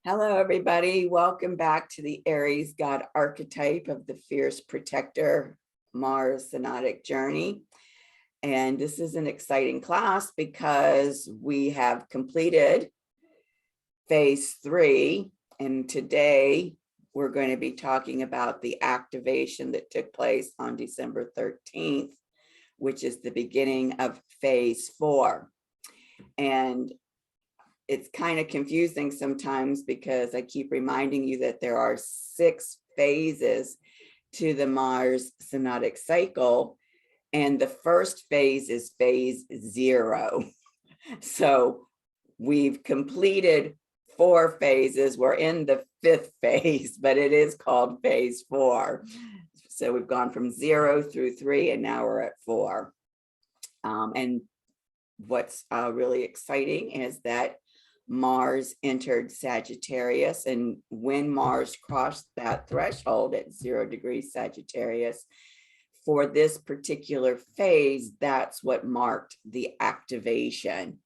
Hello, everybody. Welcome back to the Aries God archetype of the fierce protector, Mars Synodic journey. And this is an exciting class because we have completed phase 3. And today we're going to be talking about the activation that took place on December 13th, which is the beginning of phase 4. And it's kind of confusing sometimes because I keep reminding you that there are 6 phases to the Mars synodic cycle. And the first phase is phase 0. So we've completed 4 phases. We're in the 5th phase, but it is called phase 4. So we've gone from 0 through 3, and now we're at 4. And what's really exciting is that Mars entered Sagittarius, and when Mars crossed that threshold at 0 degrees Sagittarius for this particular phase, that's what marked the activation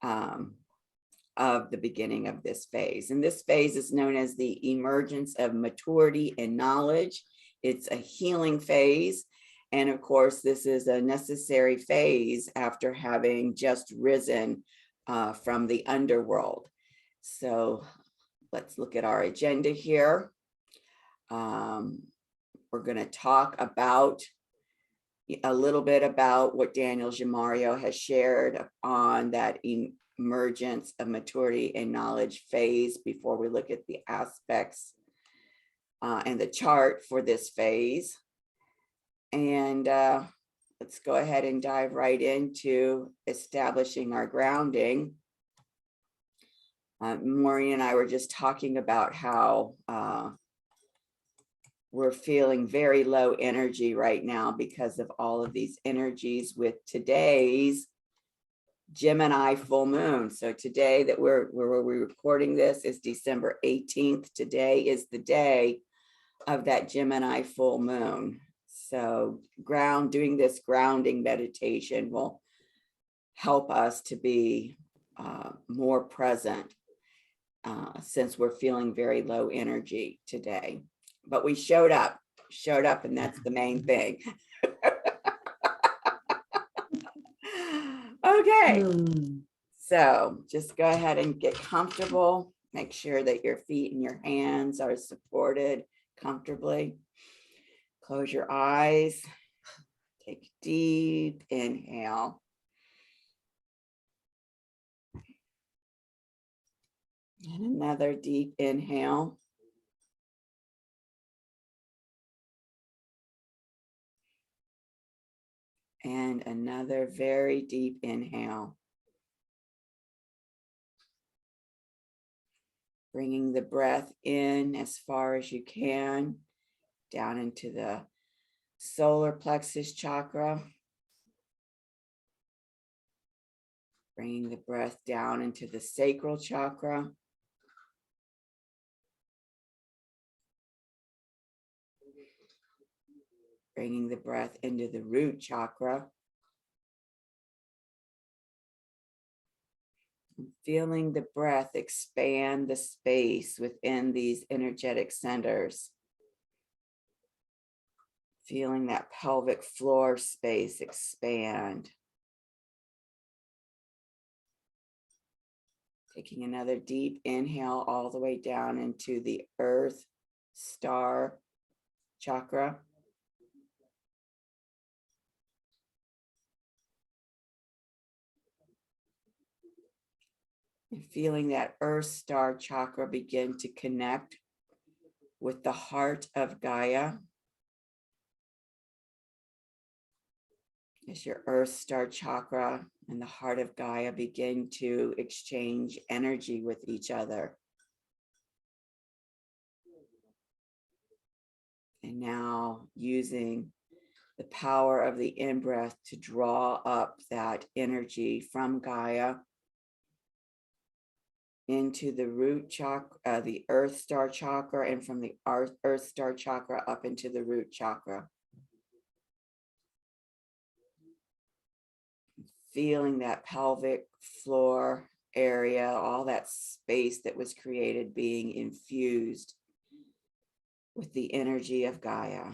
of the beginning of this phase. And this phase is known as the emergence of maturity and knowledge. It's a healing phase. And of course, this is a necessary phase after having just risen from the underworld. So let's look at our agenda here. We're going to talk about a little bit about what Daniel Gemario has shared on that emergence of maturity and knowledge phase before we look at the aspects and the chart for this phase. And let's go ahead and dive right into establishing our grounding. Maureen and I were just talking about how we're feeling very low energy right now because of all of these energies with today's Gemini full moon. So today that we're recording this is December 18th. Today is the day of that Gemini full moon. So doing this grounding meditation will help us to be more present since we're feeling very low energy today. But we showed up, and that's the main thing. Okay, so just go ahead and get comfortable. Make sure that your feet and your hands are supported comfortably. Close your eyes, take a deep inhale. And another deep inhale. And another very deep inhale. Bringing the breath in as far as you can, down into the solar plexus chakra. Bringing the breath down into the sacral chakra. Bringing the breath into the root chakra. Feeling the breath expand the space within these energetic centers. Feeling that pelvic floor space expand. Taking another deep inhale all the way down into the earth star chakra. And feeling that earth star chakra begin to connect with the heart of Gaia. As your earth star chakra and the heart of Gaia begin to exchange energy with each other. And now using the power of the in-breath to draw up that energy from Gaia into the root chakra, the earth star chakra, and from the earth star chakra up into the root chakra. Feeling that pelvic floor area, all that space that was created being infused with the energy of Gaia.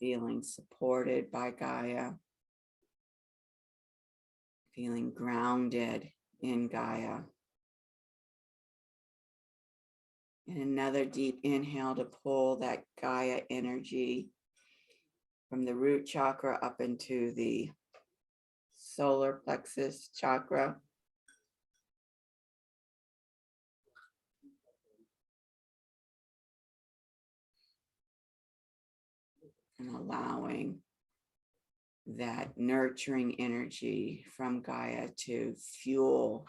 Feeling supported by Gaia. Feeling grounded in Gaia. And another deep inhale to pull that Gaia energy from the root chakra up into the solar plexus chakra. And allowing that nurturing energy from Gaia to fuel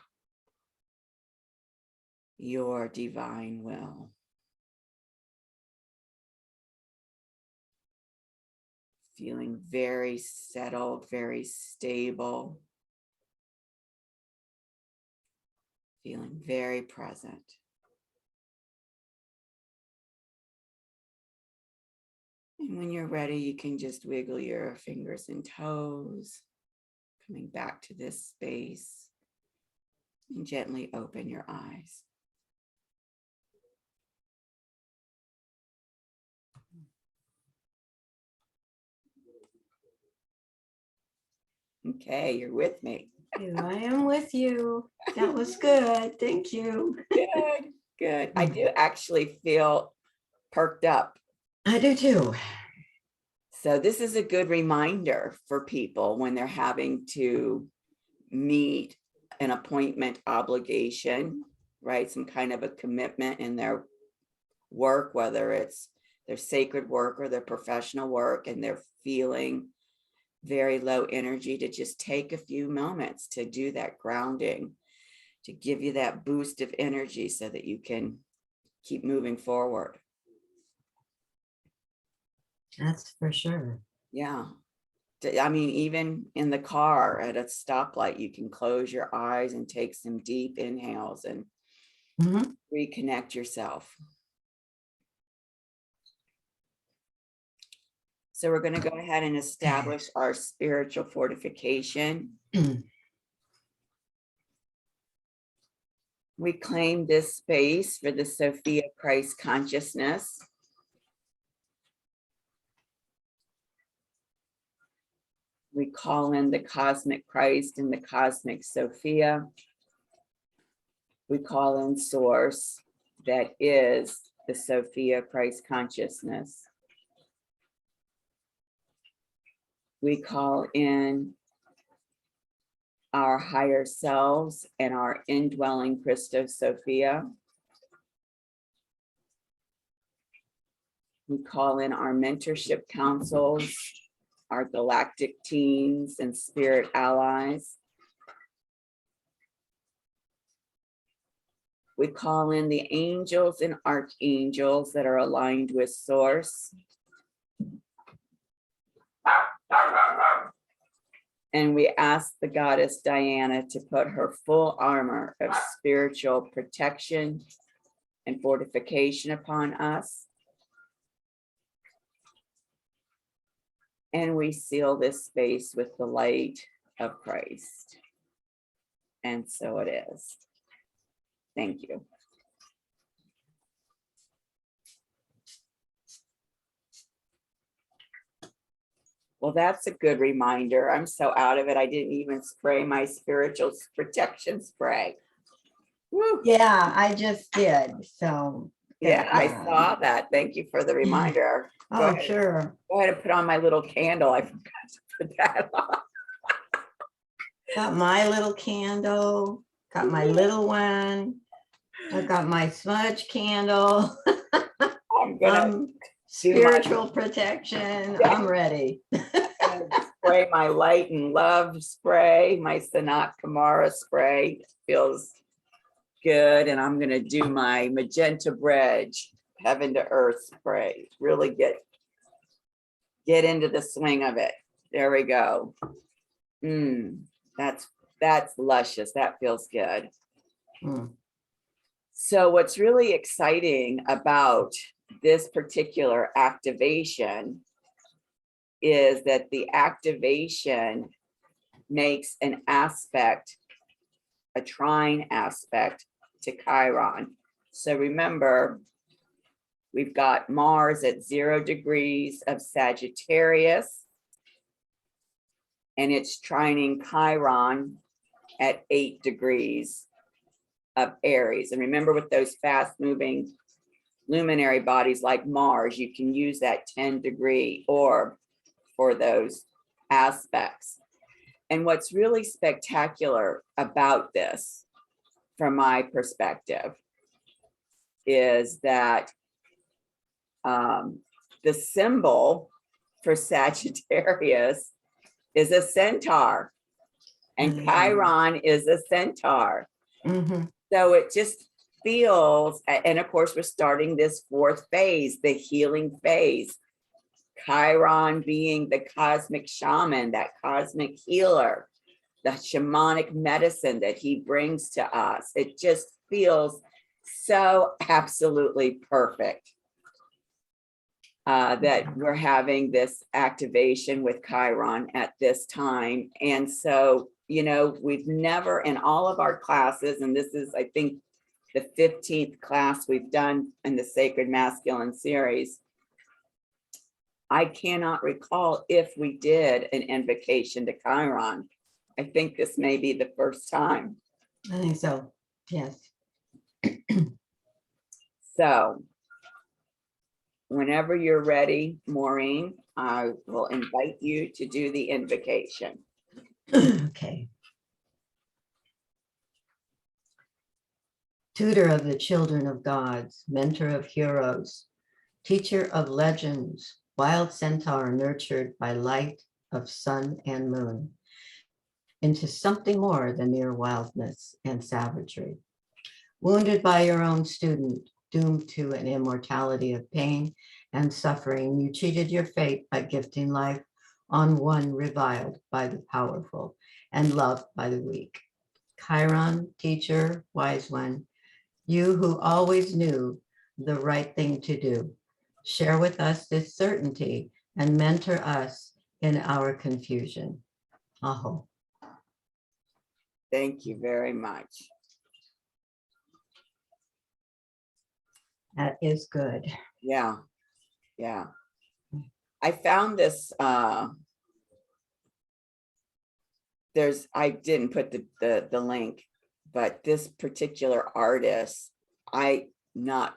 your divine will. Feeling very settled, very stable. Feeling very present. And when you're ready, you can just wiggle your fingers and toes, coming back to this space, and gently open your eyes. Okay, you're with me. I am with you. That was good. Thank you. Good, good. I do actually feel perked up. I do too. So this is a good reminder for people when they're having to meet an appointment obligation, right? Some kind of a commitment in their work, whether it's their sacred work or their professional work, and they're feeling very low energy, to just take a few moments to do that grounding, to give you that boost of energy so that you can keep moving forward. That's for sure. Yeah. I mean, even in the car at a stoplight, you can close your eyes and take some deep inhales and reconnect yourself. So we're going to go ahead and establish our spiritual fortification. We claim this space for the Sophia Christ consciousness. We call in the cosmic Christ and the cosmic Sophia. We call in source, that is the Sophia Christ consciousness. We call in our higher selves and our indwelling Christos Sophia. We call in our mentorship councils, our galactic teams and spirit allies. We call in the angels and archangels that are aligned with source. And we ask the goddess Diana to put her full armor of spiritual protection and fortification upon us. And we seal this space with the light of Christ. And so it is. Thank you. Well, that's a good reminder. I'm so out of it. I didn't even spray my spiritual protection spray. Woo. Yeah, I just did. So yeah, I saw that. Thank you for the reminder. Oh, sure. Go ahead and put on my little candle. I forgot to put that on. Got my little candle. Got my little one. I've got my smudge candle. I'm gonna spiritual protection. I'm ready. Spray my light and love spray, my Sanat Kamara spray. It feels good. And I'm gonna do my magenta bridge, heaven to earth spray. Really get into the swing of it. There we go. That's luscious. That feels good. So what's really exciting about this particular activation is that the activation makes an aspect, a trine aspect to Chiron. So remember, we've got Mars at 0 degrees of Sagittarius, and it's trining Chiron at 8 degrees of Aries. And remember, with those fast moving luminary bodies like Mars, you can use that 10-degree orb for those aspects. And what's really spectacular about this, from my perspective, is that the symbol for Sagittarius is a centaur, and Chiron is a centaur. So it just feels, and of course, we're starting this 4th phase, the healing phase. Chiron being the cosmic shaman, that cosmic healer, the shamanic medicine that he brings to us. It just feels so absolutely perfect that we're having this activation with Chiron at this time. And so, you know, we've never in all of our classes, and this is, I think, the 15th class we've done in the Sacred Masculine series, I cannot recall if we did an invocation to Chiron. I think this may be the first time. I think so. Yes. So whenever you're ready, Maureen, I will invite you to do the invocation. Okay. Tutor of the children of gods, mentor of heroes, teacher of legends, wild centaur nurtured by light of sun and moon into something more than mere wildness and savagery. Wounded by your own student, doomed to an immortality of pain and suffering, you cheated your fate by gifting life on one reviled by the powerful and loved by the weak. Chiron, teacher, wise one, you who always knew the right thing to do, share with us this certainty and mentor us in our confusion. Aho. Thank you very much. That is good. Yeah, yeah. I found this, I didn't put the link, but this particular artist, I not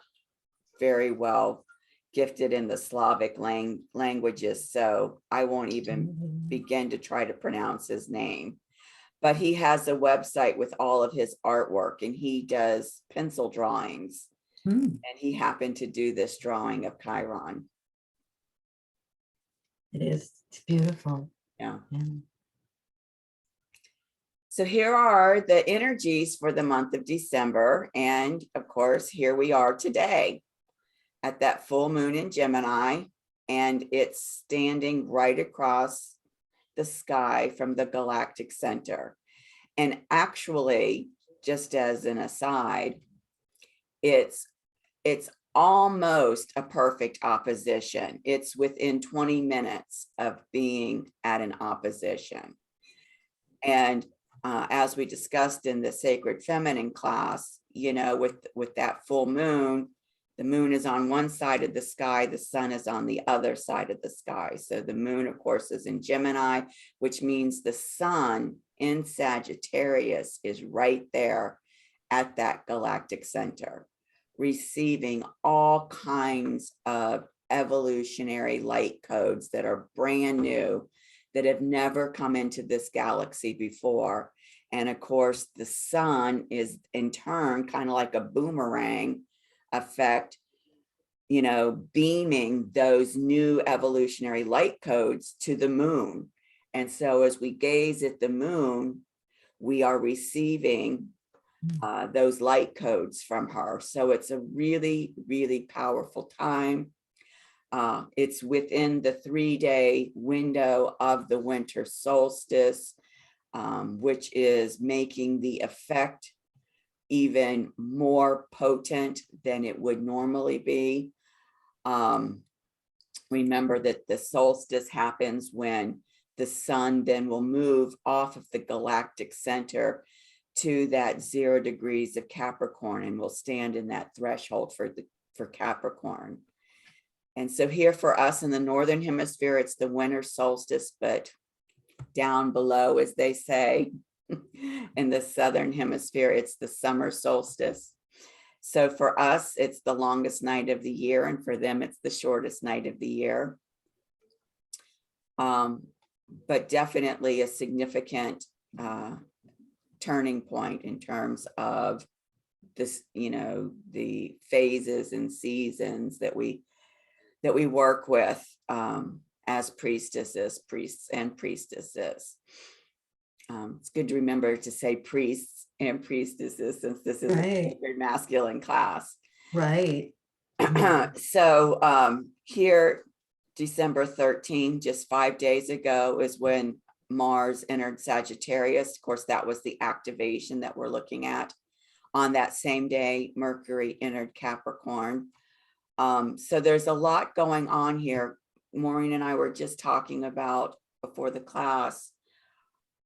very well gifted in the Slavic languages, so I won't even begin to try to pronounce his name. But he has a website with all of his artwork, and he does pencil drawings. And he happened to do this drawing of Chiron. It is. It's beautiful. Yeah. Yeah. So here are the energies for the month of December. And of course, here we are today at that full moon in Gemini, and it's standing right across the sky from the galactic center. And actually, just as an aside, it's almost a perfect opposition. It's within 20 minutes of being at an opposition. And as we discussed in the Sacred Feminine class, you know, with that full moon, the moon is on one side of the sky, the sun is on the other side of the sky. So the moon, of course, is in Gemini, which means the sun in Sagittarius is right there at that galactic center, receiving all kinds of evolutionary light codes that are brand new, that have never come into this galaxy before. And of course, the sun is in turn kind of like a boomerang effect, you know, beaming those new evolutionary light codes to the moon. And so as we gaze at the moon, we are receiving those light codes from her. So it's a really, really powerful time. It's within the 3-day window of the winter solstice, which is making the effect even more potent than it would normally be. Remember that the solstice happens when the sun then will move off of the galactic center to that 0 degrees of Capricorn and will stand in that threshold for Capricorn. And so here for us in the Northern Hemisphere, it's the winter solstice, but down below, as they say, in the Southern Hemisphere, it's the summer solstice. So for us, it's the longest night of the year, and for them, it's the shortest night of the year. But definitely a significant turning point in terms of this, the phases and seasons that we work with as priestesses, priests and priestesses. It's good to remember to say priests and priestesses, since this is a sacred masculine class. Right. So here, December 13, just 5 days ago, is when Mars entered Sagittarius. Of course, that was the activation that we're looking at. On that same day, Mercury entered Capricorn. So there's a lot going on here. Maureen and I were just talking about before the class,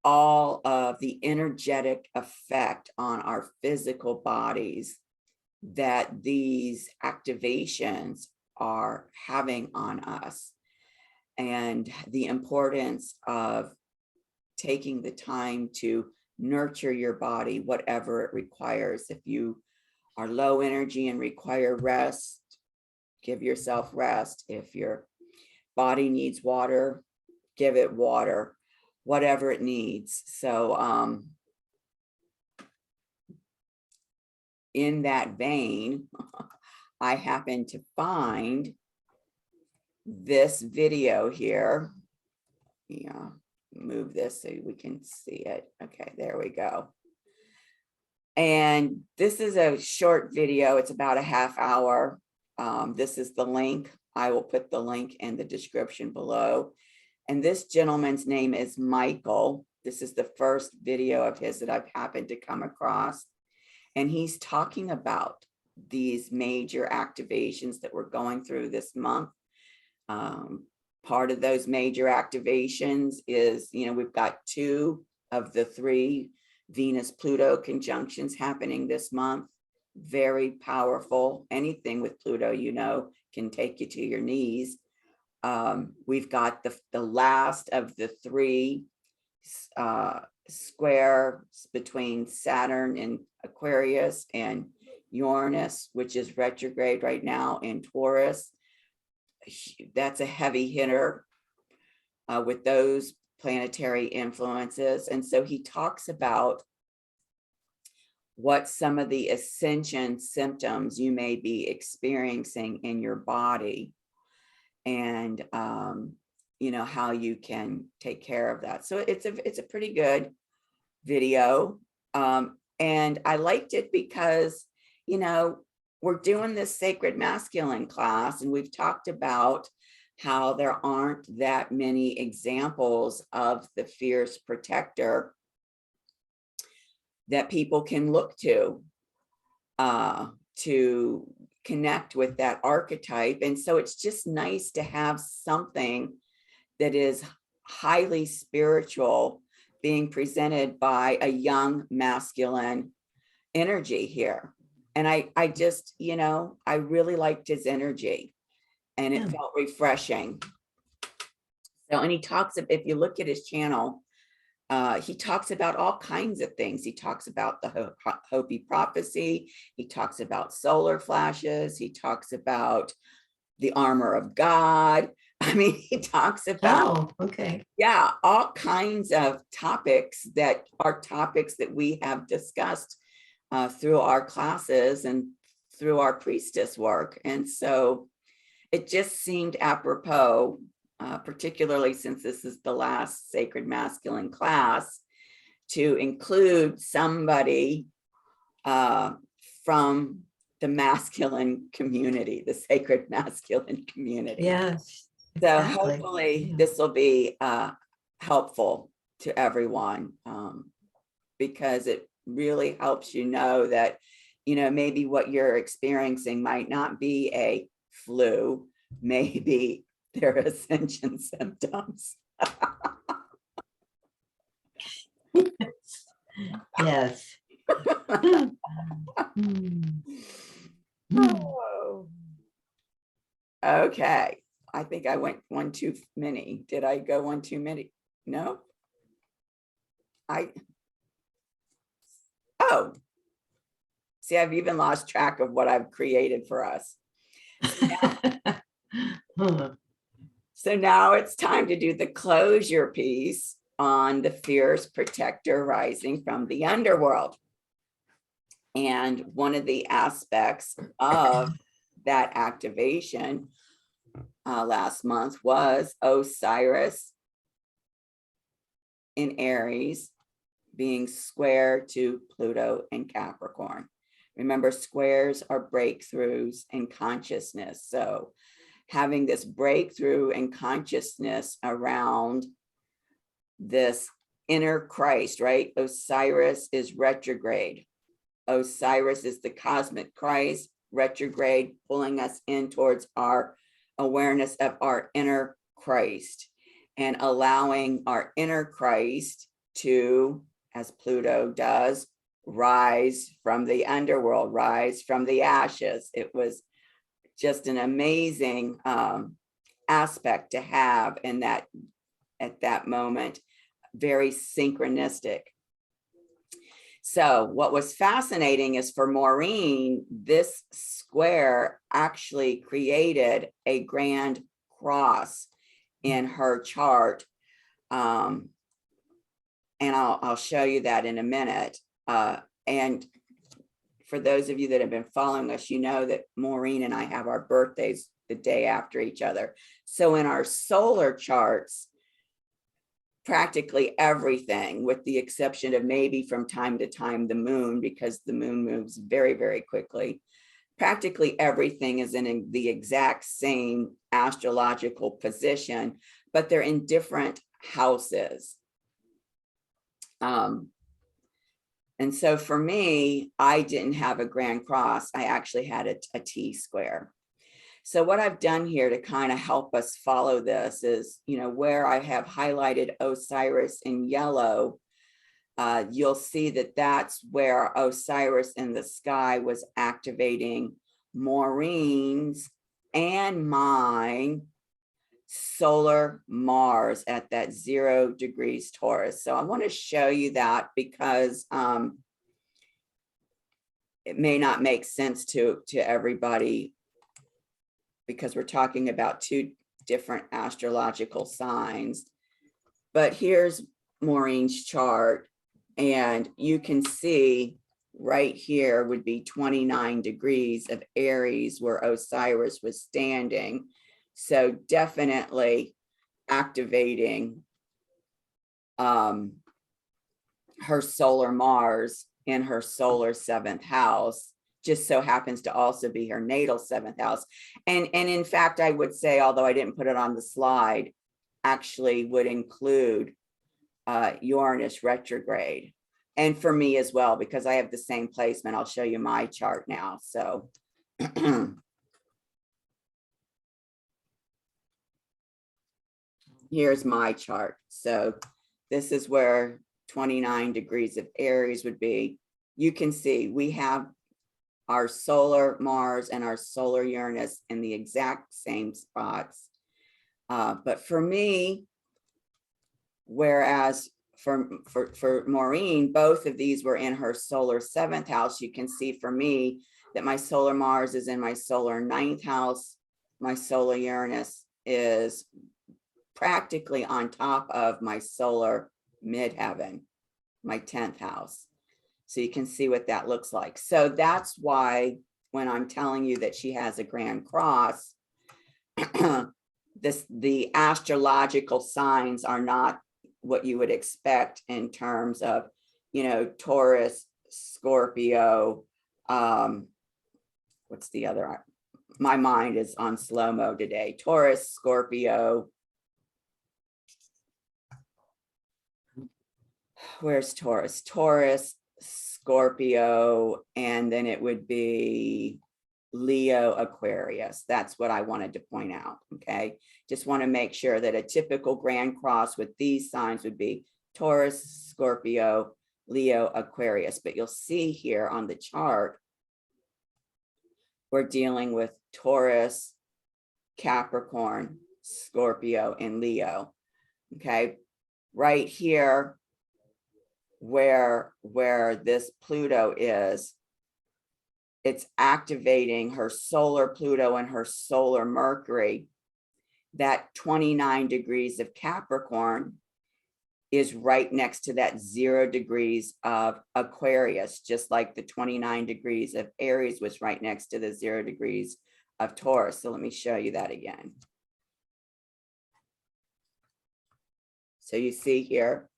all of the energetic effect on our physical bodies that these activations are having on us, and the importance of taking the time to nurture your body, whatever it requires. If you are low energy and require rest, give yourself rest. If your body needs water, give it water, whatever it needs. So in that vein, I happened to find this video here. Yeah, move this so we can see it. Okay, there we go. And this is a short video. It's about a half hour. This is the link. I will put the link in the description below. And this gentleman's name is Michael. This is the first video of his that I've happened to come across. And he's talking about these major activations that we're going through this month. Part of those major activations is, we've got 2 of the 3 Venus-Pluto conjunctions happening this month. Very powerful. Anything with Pluto, can take you to your knees. We've got the last of the 3 squares between Saturn and Aquarius and Uranus, which is retrograde right now in Taurus. That's a heavy hitter with those planetary influences. And so he talks about what some of the ascension symptoms you may be experiencing in your body, and how you can take care of that. So it's a pretty good video, and I liked it because we're doing this sacred masculine class, and we've talked about how there aren't that many examples of the fierce protector that people can look to connect with that archetype. And so it's just nice to have something that is highly spiritual being presented by a young masculine energy here. And I just, I really liked his energy, and it felt refreshing. So, and he talks, if you look at his channel, he talks about all kinds of things. He talks about the Hopi prophecy. He talks about solar flashes. He talks about the armor of God. I mean, he talks about, all kinds of topics that are topics that we have discussed through our classes and through our priestess work. And so it just seemed apropos, particularly since this is the last sacred masculine class, to include somebody from the masculine community, the sacred masculine community. Yes. So hopefully this will be helpful to everyone, because it really helps that, maybe what you're experiencing might not be a flu may be their ascension symptoms. Yes. Oh. Okay, I think I went one too many. Did I go one too many? No. Oh, see, I've even lost track of what I've created for us. So now it's time to do the closure piece on the fierce protector rising from the underworld. And one of the aspects of that activation last month was Osiris in Aries being square to Pluto and Capricorn. Remember, squares are breakthroughs in consciousness. So having this breakthrough in consciousness around this inner Christ, right? Osiris is retrograde. Osiris is the cosmic Christ, retrograde, pulling us in towards our awareness of our inner Christ and allowing our inner Christ to, as Pluto does, rise from the underworld, rise from the ashes. It was just an amazing aspect to have in that, at that moment, very synchronistic. So what was fascinating is for Maureen, this square actually created a grand cross in her chart. And I'll show you that in a minute. And for those of you that have been following us, you know that Maureen and I have our birthdays the day after each other. So in our solar charts, practically everything, with the exception of maybe from time to time the moon, because the moon moves very, very quickly, practically everything is in the exact same astrological position, but they're in different houses. And so for me, I didn't have a grand cross. I actually had a T square. So what I've done here to kind of help us follow this is, you know, where I have highlighted Osiris in yellow, you'll see that that's where Osiris in the sky was activating Maureen's and mine solar Mars at that 0 degrees Taurus. So I want to show you that because it may not make sense to everybody, because we're talking about two different astrological signs. But here's Maureen's chart, and you can see right here would be 29 degrees of Aries where Osiris was standing. So definitely activating her solar Mars in her solar 7th house, just so happens to also be her natal 7th house. And in fact, I would say, although I didn't put it on the slide, actually would include Uranus retrograde. And for me as well, because I have the same placement. I'll show you my chart now. So here's my chart. So this is where 29 degrees of Aries would be. You can see we have our solar Mars and our solar Uranus in the exact same spots. But for me, whereas for Maureen, both of these were in her solar 7th house, you can see for me that my solar Mars is in my solar 9th house. My solar Uranus is practically on top of my solar midheaven, my 10th house. So you can see what that looks like. So that's why when I'm telling you that she has a grand cross, the astrological signs are not what you would expect in terms of, you know, Taurus, Scorpio, what's the other? My mind is on slow-mo today. Taurus, Scorpio. Where's Taurus? Taurus, Scorpio, and then it would be Leo, Aquarius. That's what I wanted to point out. Okay. Just want to make sure that a typical grand cross with these signs would be Taurus, Scorpio, Leo, Aquarius. But you'll see here on the chart, we're dealing with Taurus, Capricorn, Scorpio, and Leo. Okay. Right here, where this Pluto is, it's activating her solar Pluto and her solar Mercury. That 29 degrees of Capricorn is right next to that 0 degrees of Aquarius, just like the 29 degrees of Aries was right next to the 0 degrees of Taurus. So let me show you that again. So you see here,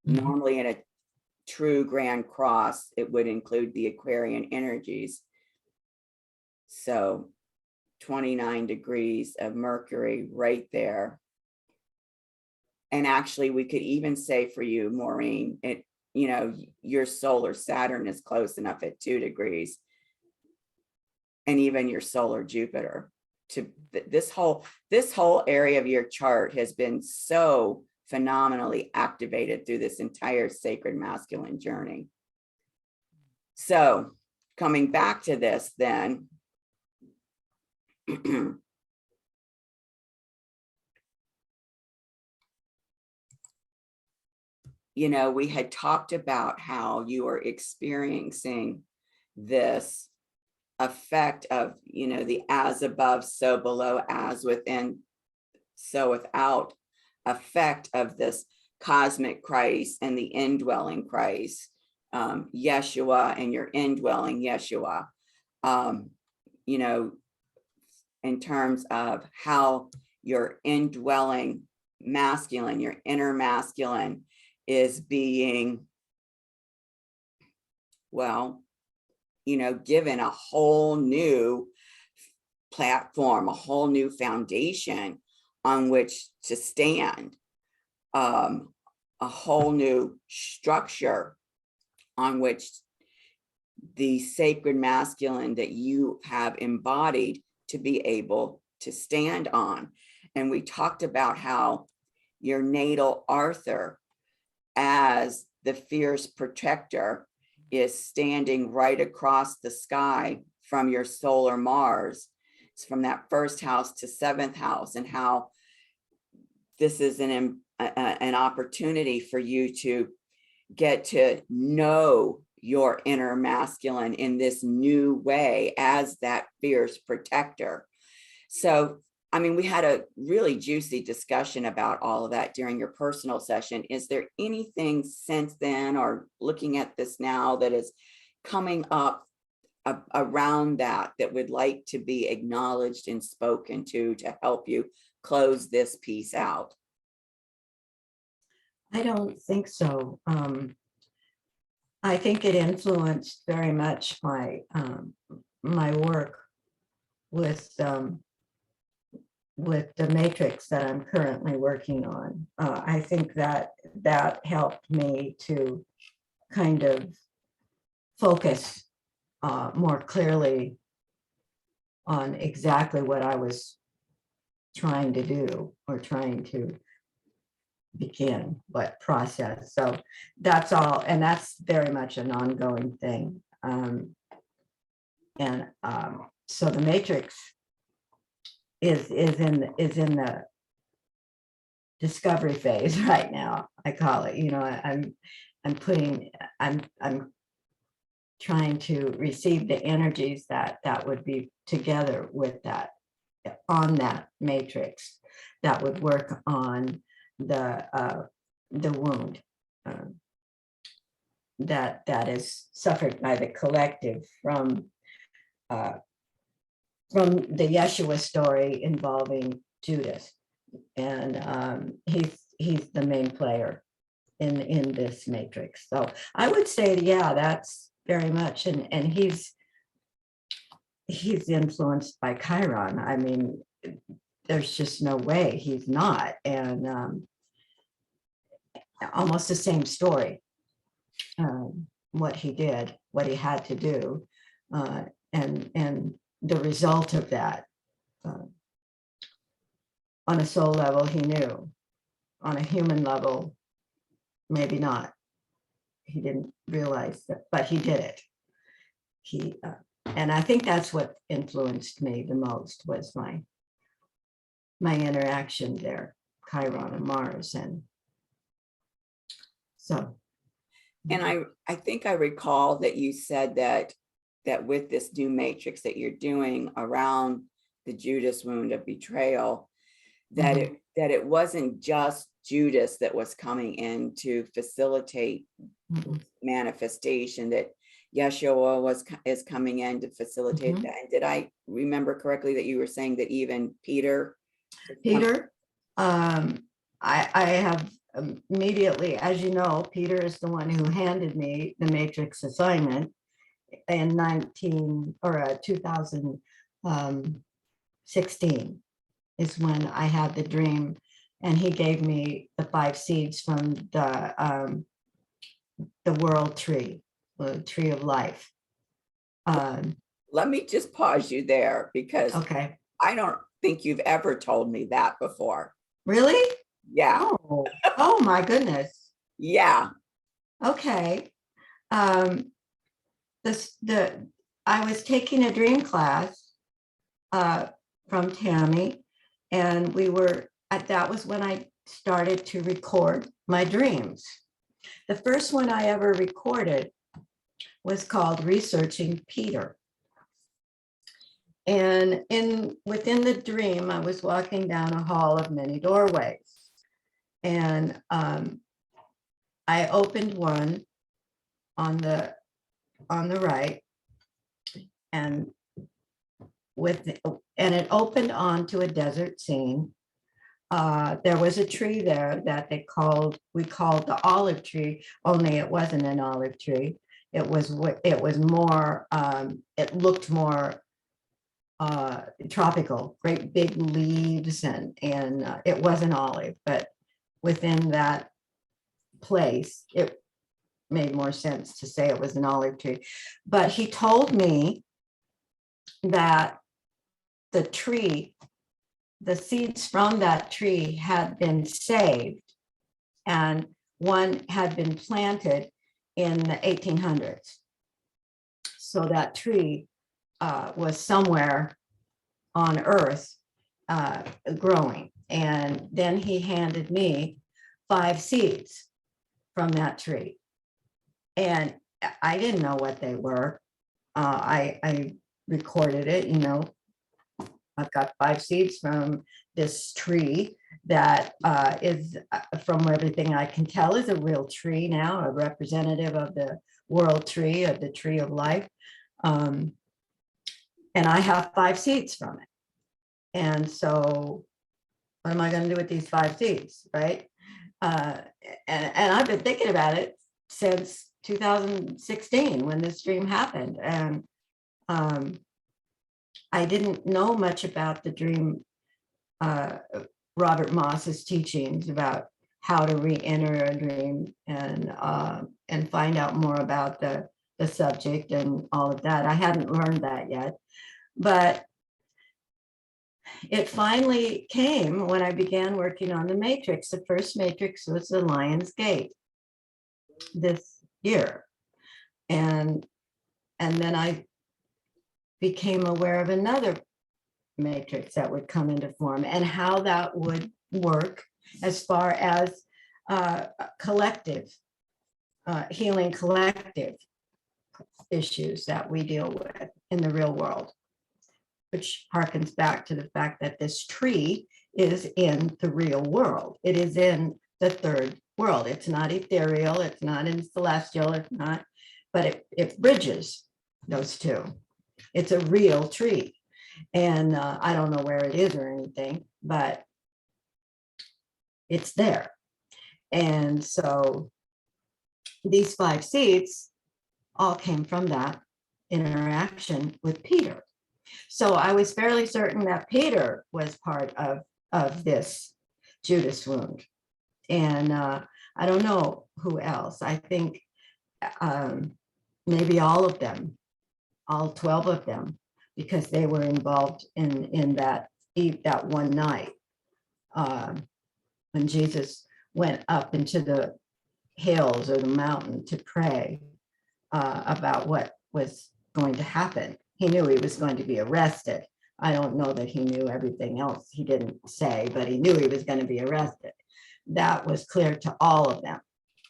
normally in a true grand cross, it would include the Aquarian energies. So 29 degrees of Mercury right there. And actually, we could even say for you, Maureen, your solar Saturn is close enough at 2 degrees. And even your solar Jupiter. To this whole area of your chart has been so phenomenally activated through this entire sacred masculine journey. So coming back to this then, we had talked about how you are experiencing this effect of, the as above, so below, as within, so without effect of this cosmic Christ and the indwelling Christ, Yeshua, and your indwelling Yeshua, in terms of how your indwelling masculine, your inner masculine is being, given a whole new platform, a whole new foundation on which to stand, a whole new structure on which the sacred masculine that you have embodied to be able to stand on. And we talked about how your natal Arthur, as the fierce protector, is standing right across the sky from your solar Mars. It's from that first house to 7th house, and how this is an opportunity for you to get to know your inner masculine in this new way as that fierce protector. So, we had a really juicy discussion about all of that during your personal session. Is there anything since then, or looking at this now, that is coming up around that would like to be acknowledged and spoken to help you close this piece out? I don't think so. I think it influenced very much my my work with the matrix that I'm currently working on. I think that helped me to kind of focus more clearly on exactly what I was trying to do, or trying to begin, what process. So that's all, and that's very much an ongoing thing. So the matrix is in the discovery phase right now, I call it. I'm trying to receive the energies that would be together with that, on that matrix, that would work on the wound that is suffered by the collective from the Yeshua story involving Judas, and he's the main player in this matrix. So I would say, yeah, that's very much, and he's influenced by Chiron. There's just no way he's not, and almost the same story. What he did, what he had to do, and the result of that. On a soul level, he knew. On a human level, maybe not. He didn't realize that, but he did it. And I think that's what influenced me the most, was my interaction there, Chiron and Mars. And so. And I think I recall that you said that with this new matrix that you're doing around the Judas wound of betrayal, that it wasn't just Judas that was coming in to facilitate manifestation, that Yeshua is coming in to facilitate that. And did I remember correctly that you were saying that even Peter, I have immediately, as you know, Peter is the one who handed me the matrix assignment in 2016 is when I had the dream, and he gave me the 5 seeds from the world tree, the tree of life. Let me just pause you there, because okay. I don't think you've ever told me that before. Really? Yeah. Oh my goodness. Yeah. Okay. I was taking a dream class from Tammy, and that was when I started to record my dreams. The first one I ever recorded was called Researching Peter. And within the dream, I was walking down a hall of many doorways. And I opened one on the right, and it opened onto a desert scene. There was a tree there that we called the olive tree, only it wasn't an olive tree. It was more, it looked more tropical, great big leaves, and it was an olive, but within that place, it made more sense to say it was an olive tree. But he told me that the tree, the seeds from that tree had been saved, and one had been planted in the 1800s. So that tree was somewhere on Earth growing. And then he handed me 5 seeds from that tree. And I didn't know what they were. I recorded it, I've got 5 seeds from this tree that is, from everything I can tell, is a real tree now, a representative of the world tree, of the tree of life. And I have 5 seeds from it. And so what am I going to do with these 5 seeds, right? And I've been thinking about it since 2016 when this dream happened. And I didn't know much about the dream, Robert Moss's teachings about how to re-enter a dream and find out more about the subject and all of that. I hadn't learned that yet, but it finally came when I began working on the matrix. The first matrix was the Lion's Gate this year. And then I became aware of another matrix that would come into form and how that would work as far as collective, healing collective issues that we deal with in the real world, which harkens back to the fact that this tree is in the real world. It is in the third world. It's not ethereal, it's not in celestial, it's not, but it bridges those two. It's a real tree. And I don't know where it is or anything, but it's there. And so these 5 seeds all came from that interaction with Peter. So I was fairly certain that Peter was part of this Judas wound. And I don't know who else. I think maybe all of them all 12 of them, because they were involved in that one night when Jesus went up into the hills or the mountain to pray about what was going to happen. He knew he was going to be arrested. I don't know that he knew everything else. He didn't say, but he knew he was going to be arrested. That was clear to all of them.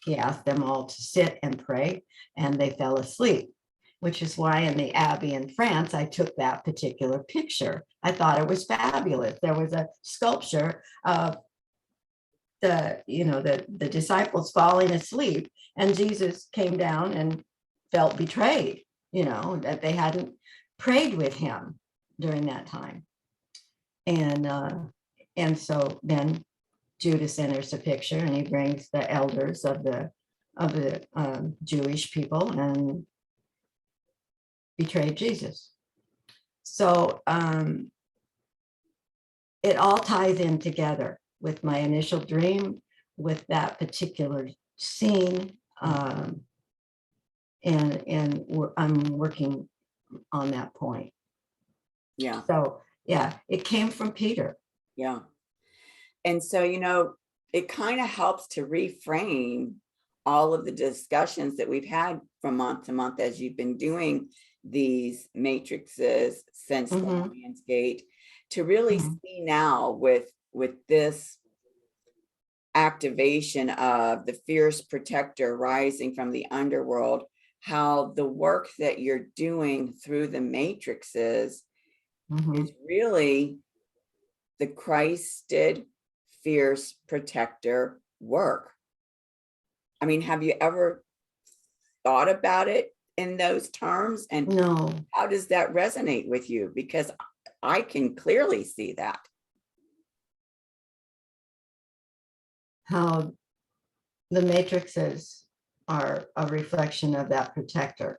He asked them all to sit and pray, and they fell asleep, which is why in the Abbey in France, I took that particular picture. I thought it was fabulous. There was a sculpture of the disciples falling asleep, and Jesus came down and felt betrayed, that they hadn't prayed with him during that time. And so then Judas enters the picture, and he brings the elders of the Jewish people and betrayed Jesus. So it all ties in together with my initial dream, with that particular scene, and I'm working on that point. Yeah. So yeah, it came from Peter. Yeah. And so, it kind of helps to reframe all of the discussions that we've had from month to month as you've been doing these matrices since the Lion's Gate, to really see now with this activation of the fierce protector rising from the underworld, how the work that you're doing through the matrices is really the Christed fierce protector work. I mean, have you ever thought about it in those terms? And no, how does that resonate with you? Because I can clearly see that. how the matrices are a reflection of that protector.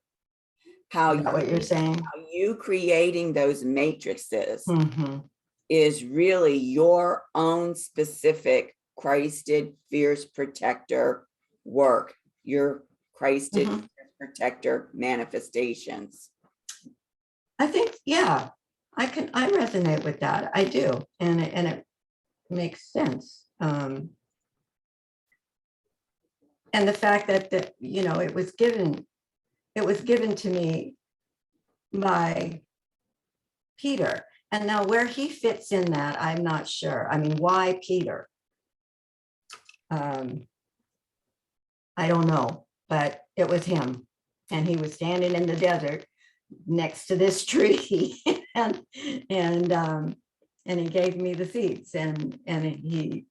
How Is that what you're saying? How you creating those matrices is really your own specific Christed fierce protector work, your Christed fierce protector manifestations. I think, yeah, I resonate with that. I do. And it makes sense. And the fact that it was given to me by Peter. And now where he fits in that, I'm not sure. I mean, why Peter? I don't know, but it was him. And he was standing in the desert next to this tree and he gave me the seeds, and he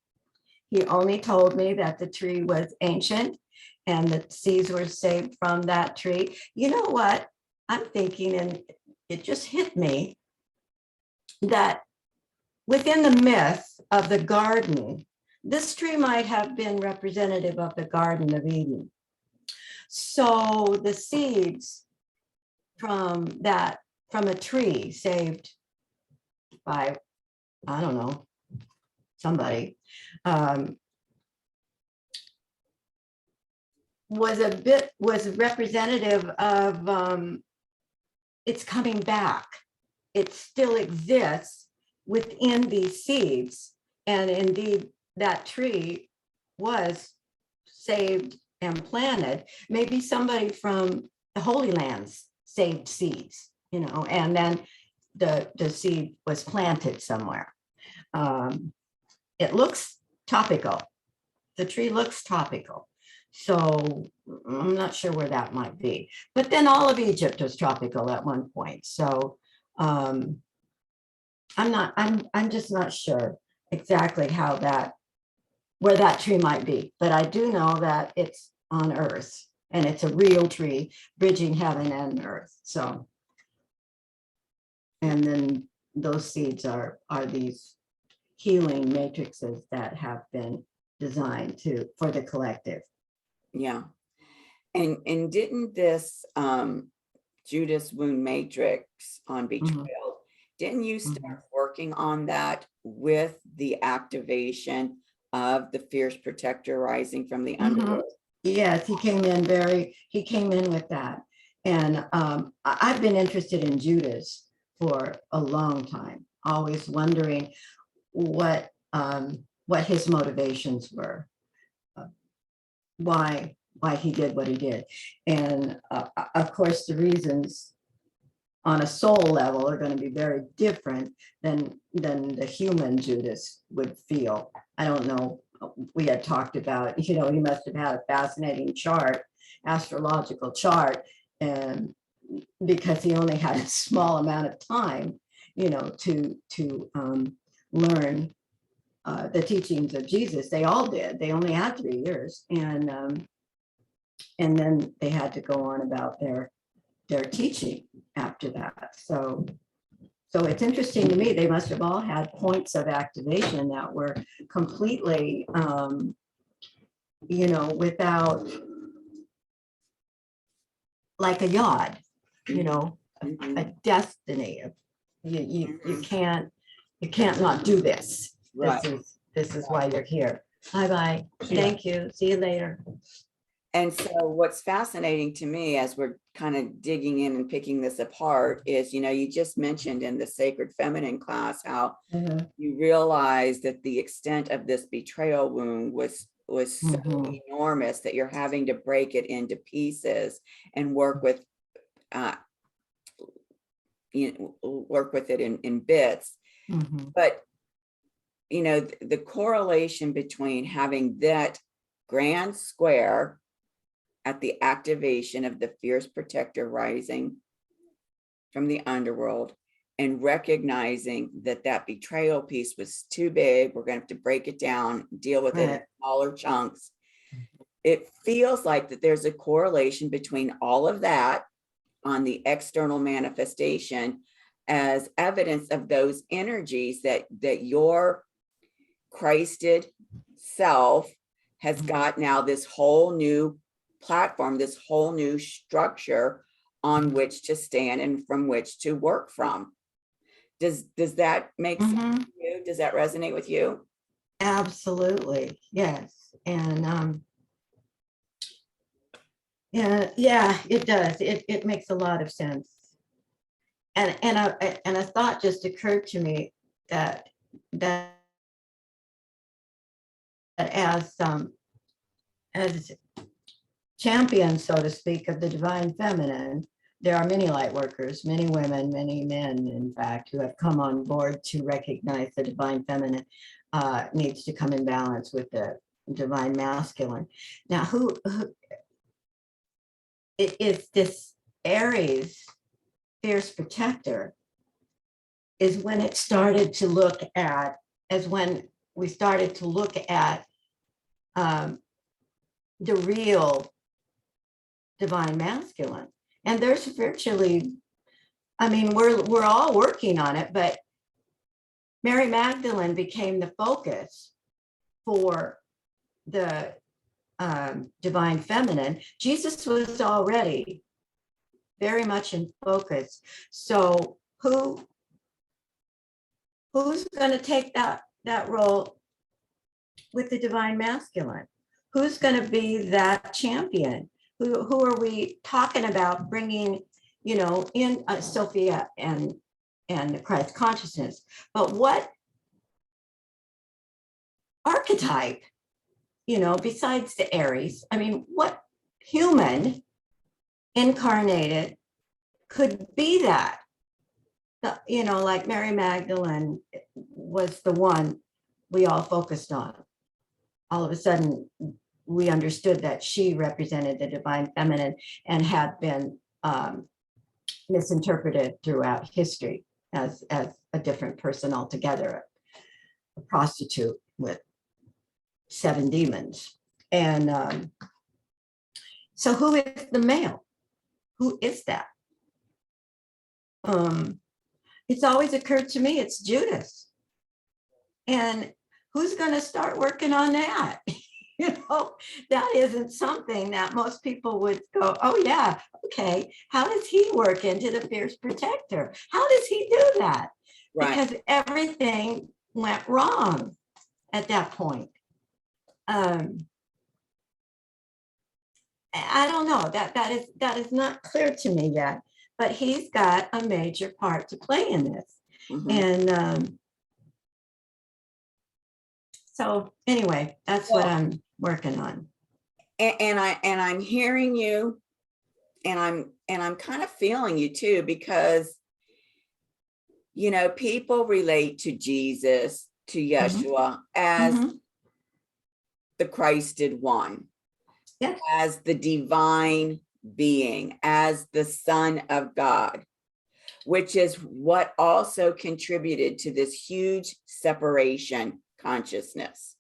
only told me that the tree was ancient and the seeds were saved from that tree. You know what I'm thinking, and it just hit me, that within the myth of the garden, this tree might have been representative of the Garden of Eden. So the seeds from a tree saved by, I don't know, somebody, was representative of it's coming back. It still exists within these seeds, and indeed that tree was saved and planted. Maybe somebody from the Holy Lands saved seeds, and then the seed was planted somewhere. It looks tropical. The tree looks tropical. So I'm not sure where that might be. But then all of Egypt was tropical at one point. So I'm just not sure exactly where that tree might be. But I do know that it's on Earth, and it's a real tree bridging heaven and earth. So, and then those seeds are these healing matrices that have been designed for the collective. Yeah. And didn't this Judas wound matrix on betrayal, didn't you start working on that with the activation of the fierce protector rising from the underworld? Yes, he came in with that. I've been interested in Judas for a long time, always wondering what his motivations were, why he did what he did. And of course, the reasons on a soul level are going to be very different than the human Judas would feel. I don't know. We had talked about, he must have had a fascinating chart, astrological chart, and because he only had a small amount of time, to learn the teachings of Jesus. They all did. They only had 3 years, and then they had to go on about their teaching after that. So it's interesting to me. They must have all had points of activation that were completely, without, like a yod, a destiny. You can't not do this. Right. This is why you're here. Bye. Thank you. See you later. And so what's fascinating to me as we're kind of digging in and picking this apart is, you just mentioned in the Sacred Feminine class how you realize that the extent of this betrayal wound was so enormous that you're having to break it into pieces and work with it in bits. But the correlation between having that grand square at the activation of the fierce protector rising from the underworld and recognizing that betrayal piece was too big, we're going to have to break it down, deal with it in smaller chunks. It feels like that there's a correlation between all of that on the external manifestation as evidence of those energies that your Christed self has got now this whole new platform, this whole new structure on which to stand and from which to work from. Does that make sense to you? Does that resonate with you? Absolutely, yes. And yeah, it does. It makes a lot of sense. And a thought just occurred to me that as champions, so to speak, of the divine feminine, there are many light workers, many women, many men, in fact, who have come on board to recognize the divine feminine needs to come in balance with the divine masculine. Now, who it is this Aries fierce protector is when it started to look at, when we started to look at the real divine masculine. And there's virtually, we're all working on it, but Mary Magdalene became the focus for the divine feminine. Jesus was already very much in focus. So who's going to take that role with the divine masculine? Who's going to be that champion? Who are we talking about bringing, in Sophia and the Christ consciousness? But what archetype, besides the Aries? What human incarnated could be that? Like Mary Magdalene was the one we all focused on. All of a sudden, we understood that she represented the divine feminine and had been misinterpreted throughout history as a different person altogether, a prostitute with 7 demons. And so who is the male? Who is that? It's always occurred to me it's Judas. And who's going to start working on that? That isn't something that most people would go, oh yeah, okay, how does he work into the fierce protector? How does he do that? Right. Because everything went wrong at that point. I don't know, that is not clear to me yet, but he's got a major part to play in this. Mhm. And so anyway, that's what Well, I'm working on. and I'm hearing you, and I'm kind of feeling you too, because people relate to Jesus, to Mhm. Yeshua, as Mhm. the Christed one, Yes. as the divine being, as the Son of God, which is what also contributed to this huge separation consciousness.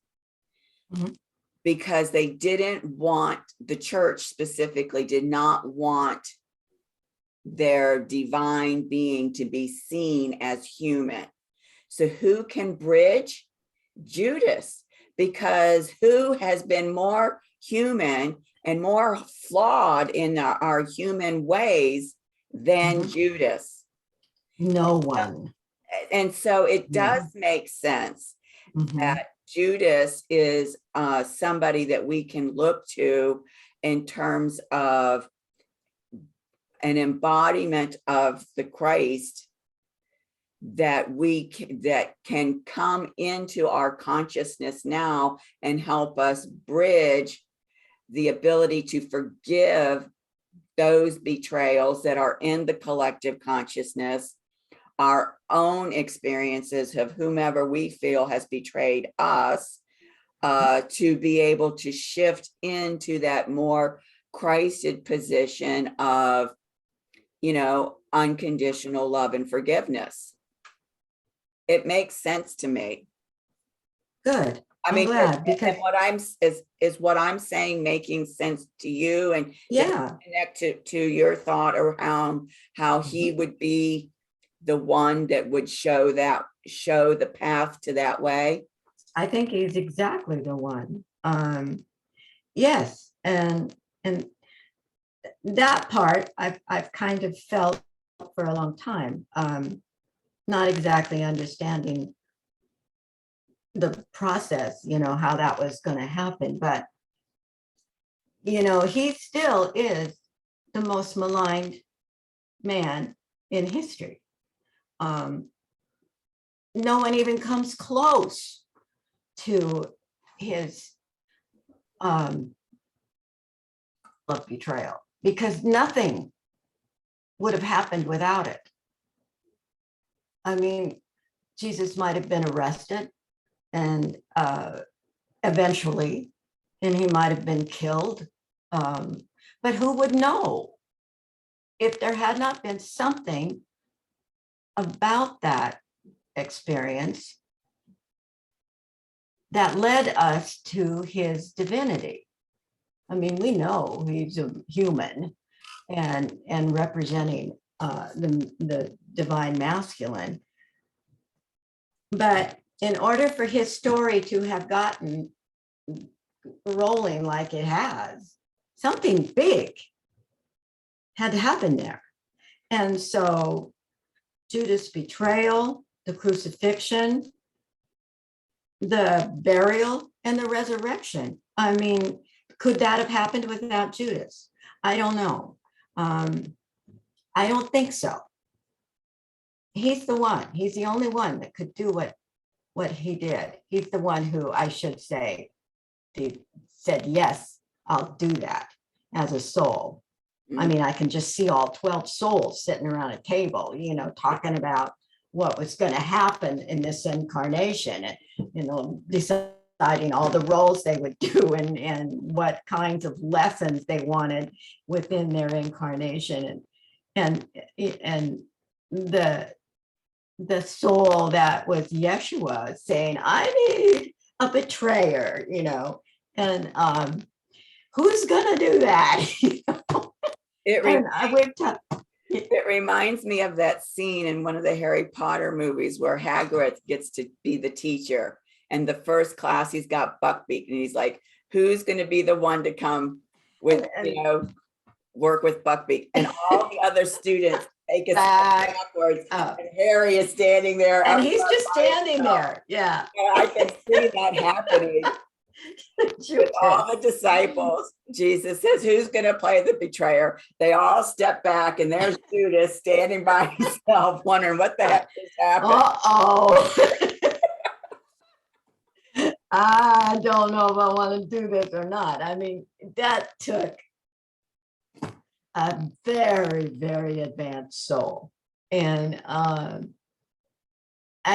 Mhm. Because they didn't want, the church specifically did not want their divine being to be seen as human. So who can bridge? Judas, because who has been more human and more flawed in our human ways than Mhm. Judas? No one. And so it does No. make sense Mhm. that Judas is somebody that we can look to in terms of an embodiment of the Christ that that can come into our consciousness now and help us bridge the ability to forgive those betrayals that are in the collective consciousness, our own experiences of whomever we feel has betrayed us, to be able to shift into that more Christed position of, unconditional love and forgiveness. It makes sense to me. Good. I I'm mean, glad and because what I'm is what I'm saying making sense to you, and does it yeah. connect to your thought around how he Mhm. would be the one that would show the path to that way? I think he's exactly the one. Yes, and that part I've kind of felt for a long time, not exactly understanding the process, how that was going to happen, but he still is the most maligned man in history. Um, no one even comes close to his love betrayal because nothing would have happened without it. I mean, Jesus might have been arrested and eventually, and he might have been killed. But who would know if there had not been something about that experience that led us to his divinity? I mean, we know he's a human and representing the divine masculine. But in order for his story to have gotten rolling like it has, something big had to happen there. And so Judas' betrayal, the crucifixion, the burial, and the resurrection. I mean, could that have happened without Judas? I don't know. I don't think so. He's the one. He's the only one that could do what he did. He's the one who, I should say, said, yes, I'll do that as a soul. I mean, I can just see all 12 souls sitting around a table, talking about what was going to happen in this incarnation and, deciding all the roles they would do and what kinds of lessons they wanted within their incarnation. And the soul that was Yeshua saying, I need a betrayer, and who's going to do that? It And it reminds me of that scene in one of the Harry Potter movies where Hagrid gets to be the teacher, and the first class he's got Buckbeak, and he's like, "Who's going to be the one to come with work with Buckbeak?" And all the other students take a step backwards, and Harry is standing there, and he's just standing there. Yeah, I can see that happening. with all Judas. the disciples. Jesus says, who's going to play the betrayer? They all step back, and there's Judas standing by himself, wondering what the heck just happened. Uh-oh. I don't know if I want to do this or not. I mean, that took a very, very advanced soul. And I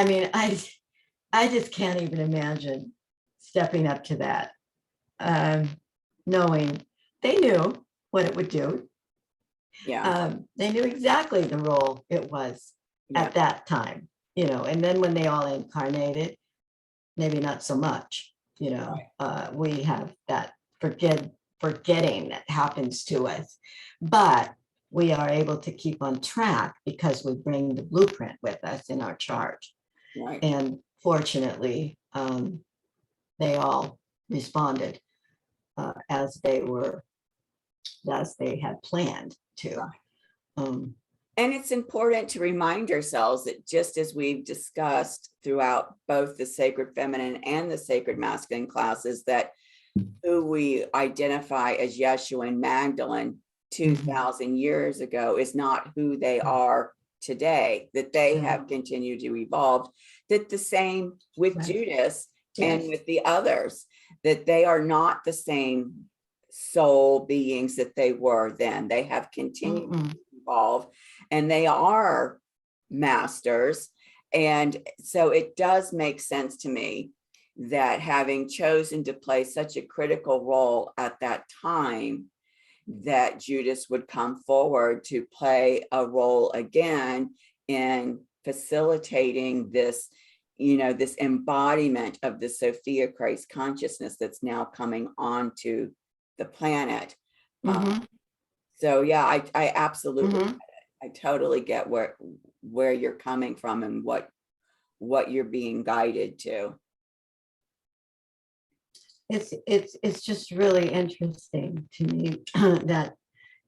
mean, I just can't even imagine stepping up to that, knowing they knew what it would do. Yeah. They knew exactly the role it was Yeah. at that time, you know, and then when they all incarnated, maybe not so much, you know. Right. We have that forgetting that happens to us, but we are able to keep on track because we bring the blueprint with us in our chart. Right. And fortunately, they all responded as they had planned to. Right. And it's important to remind ourselves that just as we've discussed throughout both the sacred feminine and the sacred masculine classes, that who we identify as Yeshua and Magdalene 2,000 years ago is not who they are today, that they have continued to evolve, that the same with Judas and with the others, that they are not the same soul beings that they were then. They have continued to evolve, and they are masters. And so it does make sense to me that having chosen to play such a critical role at that time, that Judas would come forward to play a role again in facilitating this, you know, this embodiment of the Sophia Christ consciousness that's now coming onto the planet. So yeah, I absolutely, I totally get where you're coming from and what you're being guided to. It's just really interesting to me that,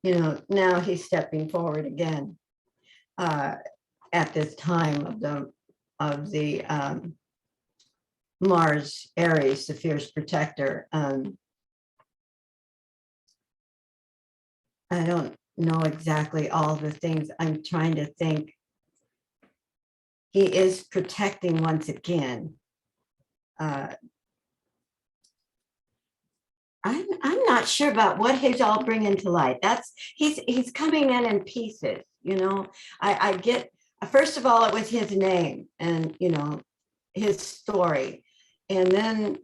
you know, now he's stepping forward again at this time of the Mars Aries, the fierce protector. I don't know exactly all the things. I'm trying to think. He is protecting once again. I'm not sure about what he's all bringing to light. He's coming in pieces, you know. I get, first of all, it was his name and, you know, his story, and then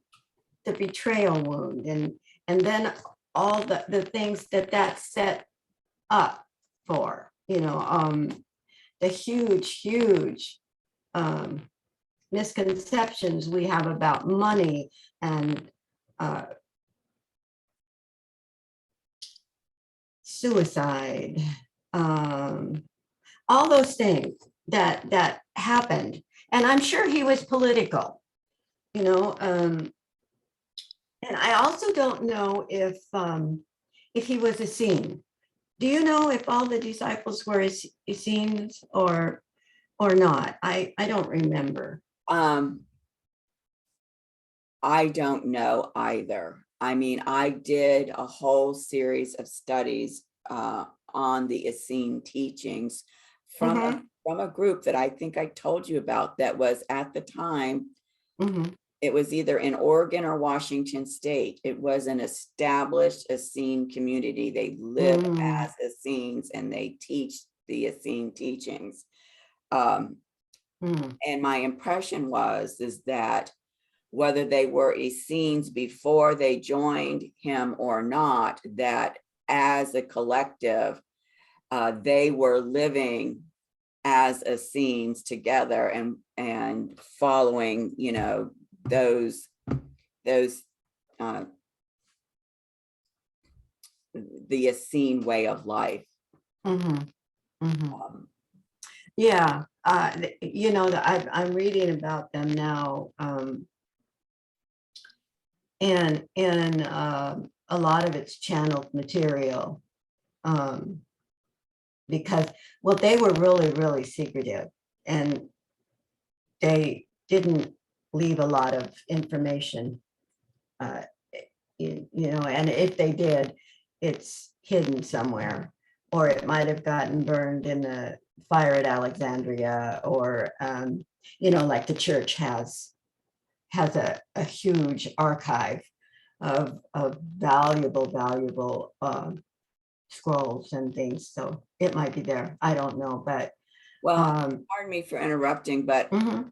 the betrayal wound, and then all the things that set up for, you know, the huge misconceptions we have about money and suicide, all those things that happened. And I'm sure he was political, you know. And I also don't know if he was Essene. Do you know if all the disciples were Essenes or not? I don't remember. I don't know either. I mean, I did a whole series of studies on the Essene teachings from a group that I think I told you about that was at the time, it was either in Oregon or Washington State. It was an established Essene community. They live as Essenes and they teach the Essene teachings. And my impression is that whether they were Essenes before they joined him or not, that as a collective, they were living as Essenes together and following, you know, those the Essene way of life. Yeah, you know, I'm reading about them now. And a lot of it's channeled material, because, well, they were really secretive, and they didn't leave a lot of information and if they did, it's hidden somewhere, or it might have gotten burned in the fire at Alexandria, or, like the church has a huge archive of valuable scrolls and things. So it might be there. I don't know, but Well, pardon me for interrupting, but mhm,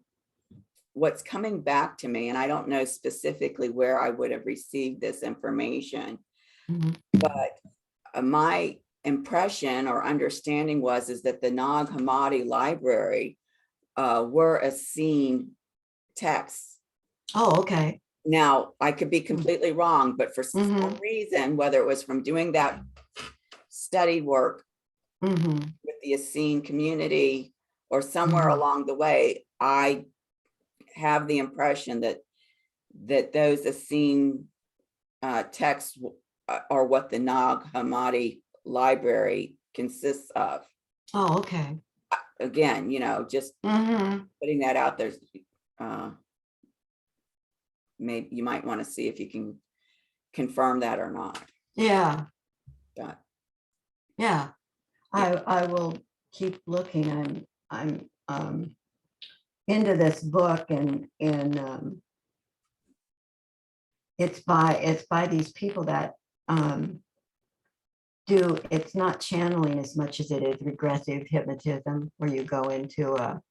what's coming back to me, and I don't know specifically where I would have received this information, mhm. but my impression or understanding is that the Nag Hammadi library were a scene texts. Oh, okay. Now, I could be completely wrong, but for some Mhm, reason, whether it was from doing that study work mhm, with the Essene community or somewhere mhm. along the way, I have the impression that those Essene texts are what the Nag Hammadi library consists of. Oh, okay. Again, just Mhm. putting that out there. Maybe you might want to see if you can confirm that or not. Yeah, But yeah. yeah, I will keep looking. I'm into this book, and it's by these people that um it's not channeling as much as it is regressive hypnotism, where you go into a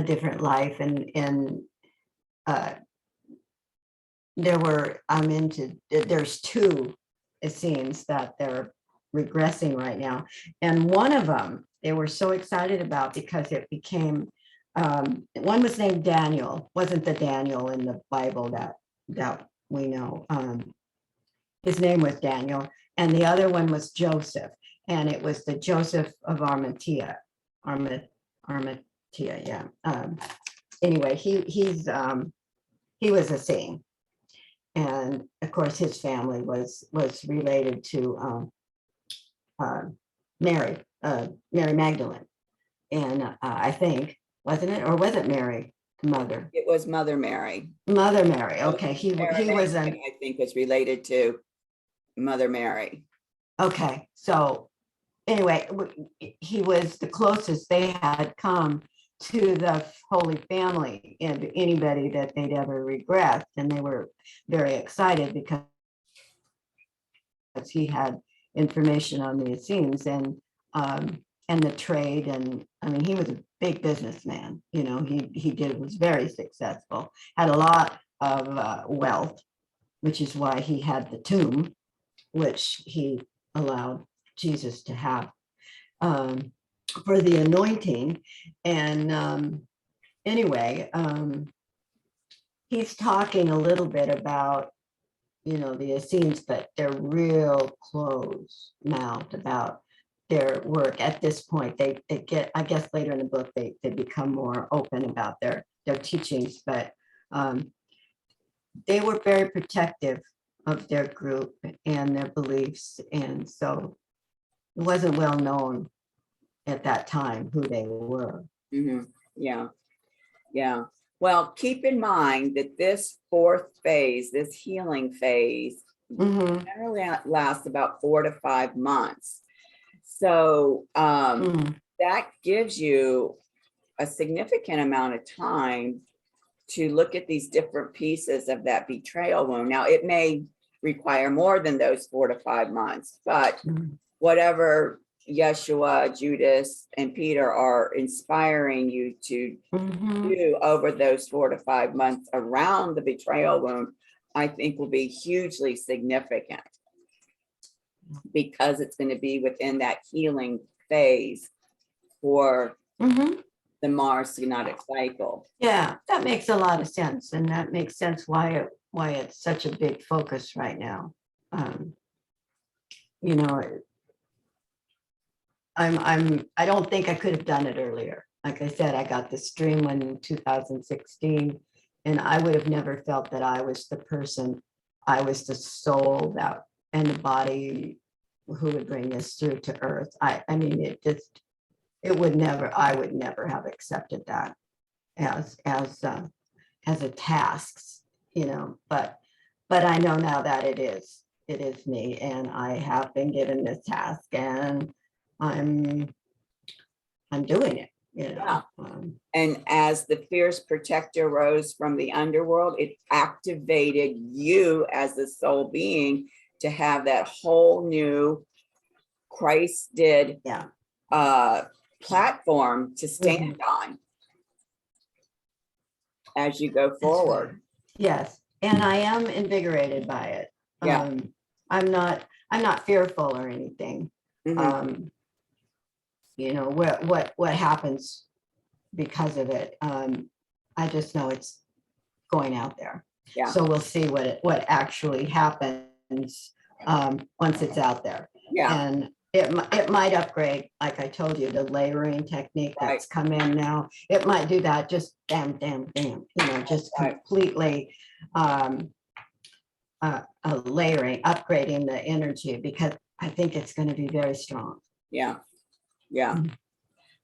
different life, and uh there's two, it seems, that they're regressing right now. And one of them they were so excited about because it became, one was named Daniel, wasn't the Daniel in the Bible that we know. His name was Daniel, and the other one was Joseph, and it was the Joseph of Arimathea. Arimathea, yeah. Anyway, he was a saint, and of course his family was related to uh, Mary Magdalene, and I think, wasn't it, or was it Mary, the mother? it was Mother Mary. Mother Mary. Joseph Okay, he was Magdalene, an I think, was related to Mother Mary. okay. So anyway, he was the closest they had come to the Holy Family and anybody that they'd ever regressed, and they were very excited because he had information on the Essenes, and the trade, and I mean he was a big businessman. Was very successful, had a lot of wealth, which is why he had the tomb, which he allowed Jesus to have, for the anointing. And anyway, he's talking a little bit about, the Essenes, but they're real close mouthed about their work at this point. They get, I guess later in the book, they become more open about their teachings, but they were very protective of their group and their beliefs. And so it wasn't well known at that time who they were. Mhm. Yeah, yeah. Well, keep in mind that this fourth phase, this healing phase, Mhm. generally lasts about 4 to 5 months. So Mm. that gives you a significant amount of time to look at these different pieces of that betrayal wound. Now, it may require more than those 4 to 5 months, but Mm. whatever Yeshua, Judas, and Peter are inspiring you to Mhm. do over those 4 to 5 months around the betrayal wound, I think will be hugely significant, because it's going to be within that healing phase for Mhm. the Mars Synodic cycle. Yeah, that makes a lot of sense, and that makes sense why it's such a big focus right now. Um, you know, I don't think I could have done it earlier. Like I said, I got the stream in 2016, and I would have never felt that I was the person. I was the soul that and the body who would bring this through to Earth. I mean, I would never have accepted that as a task, but but I know now that it is me, and I have been given this task, and I'm doing it, Yeah. And as the fierce protector rose from the underworld, it activated you as the soul being to have that whole new Christed Yeah. platform to stand on as you go forward. Yes, and I am invigorated by it. Yeah. I'm not fearful or anything. Mhm. What happens because of it. I just know it's going out there. Yeah. So we'll see what actually happens once it's out there. Yeah. And it might upgrade, like I told you, the layering technique that's come in now. It might do that, just bam, bam, bam, just completely layering, upgrading the energy, because I think it's going to be very strong. Yeah. Yeah.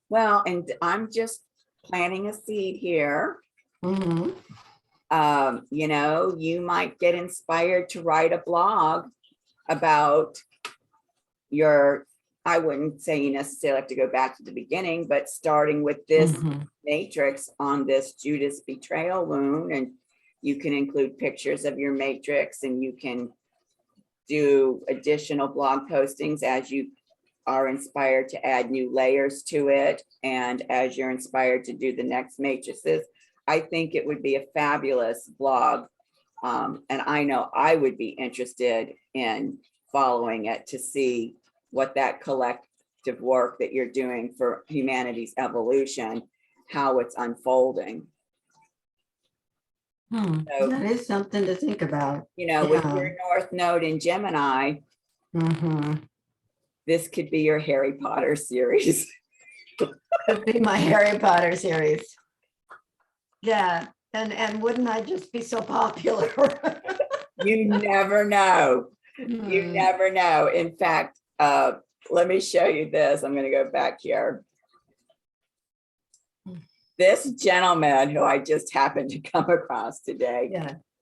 Well, and I'm just planting a seed here. Mm-hmm. You might get inspired to write a blog about your, I wouldn't say you necessarily have to go back to the beginning, but starting with this matrix on this Judas betrayal wound, and you can include pictures of your matrix, and you can do additional blog postings as you are inspired to add new layers to it, and as you're inspired to do the next matrices. I think it would be a fabulous blog, and I know I would be interested in following it to see what that collective work that you're doing for humanity's evolution, how it's unfolding. So, that is something to think about. with your North Node in Gemini, this could be your Harry Potter series. Could be my Harry Potter series. Yeah, and wouldn't I just be so popular? You never know. You never know. In fact, let me show you this. I'm going to go back here. This gentleman who I just happened to come across today.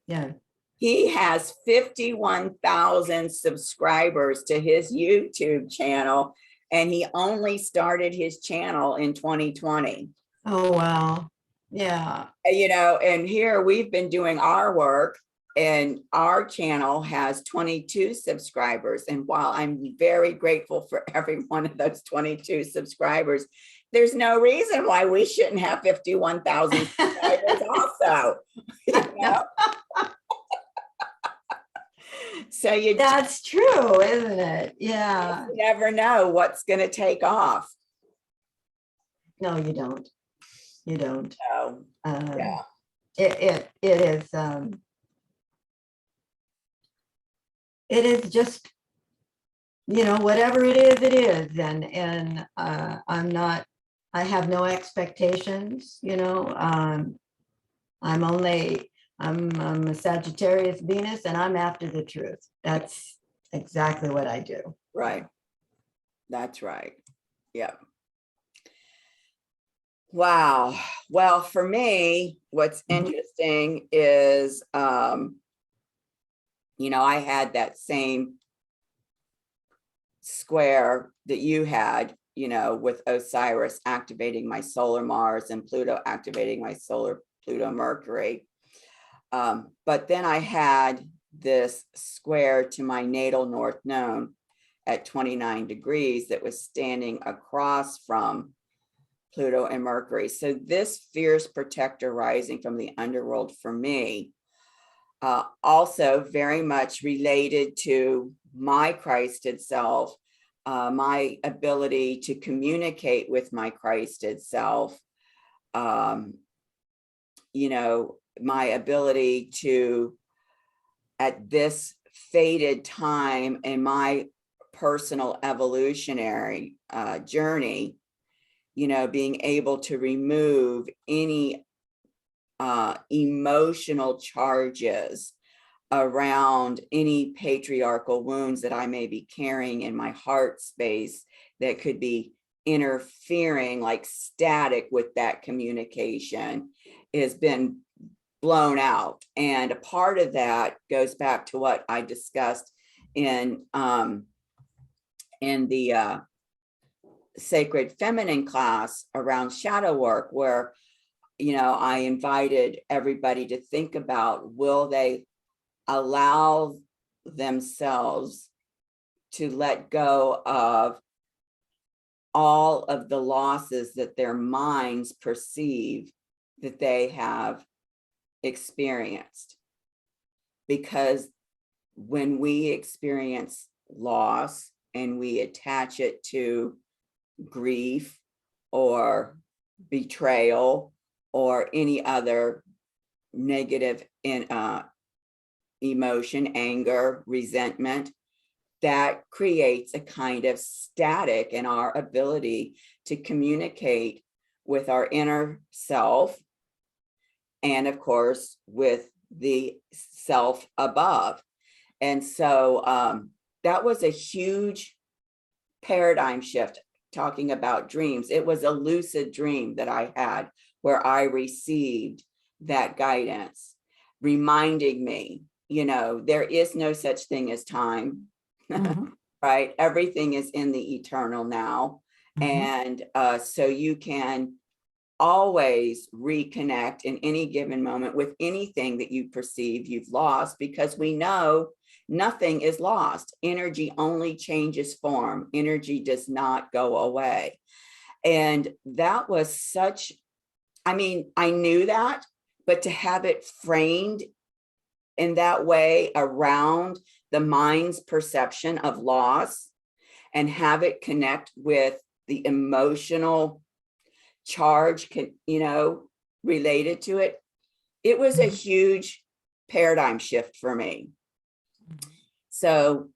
Yeah. He has 51,000 subscribers to his YouTube channel, and he only started his channel in 2020. Oh, wow. Yeah. And here we've been doing our work, and our channel has 22 subscribers. And while I'm very grateful for every one of those 22 subscribers, there's no reason why we shouldn't have 51,000 subscribers also. So that's true, isn't it? Yeah. You never know what's going to take off. No, you don't. You don't. No. Yeah. It is. It is just, whatever it is, and I have no expectations. I'm a Sagittarius Venus, and I'm after the truth. That's exactly what I do. Right. That's right. Yeah. Wow. Well, for me, what's interesting is, I had that same square that you had, with Osiris activating my solar Mars and Pluto activating my solar Pluto Mercury. But then I had this square to my natal North Node at 29 degrees that was standing across from Pluto and Mercury. So this fierce protector rising from the underworld for me, also very much related to my Christed self, my ability to communicate with my Christed self, my ability to, at this fated time in my personal evolutionary journey, being able to remove any emotional charges around any patriarchal wounds that I may be carrying in my heart space that could be interfering like static with that communication has been blown out. And a part of that goes back to what I discussed in the Sacred Feminine class around shadow work, where, you know, I invited everybody to think about, will they allow themselves to let go of all of the losses that their minds perceive that they have experienced? Because when we experience loss and we attach it to grief or betrayal or any other negative emotion, anger, resentment, that creates a kind of static in our ability to communicate with our inner self, and of course with the self above. And so that was a huge paradigm shift. Talking about dreams, it was a lucid dream that I had where I received that guidance, reminding me, you know, there is no such thing as time. Right? Everything is in the eternal now. And so you can always reconnect in any given moment with anything that you perceive you've lost, because we know nothing is lost. Energy only changes form. Energy does not go away. And that was such, I mean, I knew that, but to have it framed in that way around the mind's perception of loss and have it connect with the emotional charge, you know, related to it, it was a huge paradigm shift for me. So,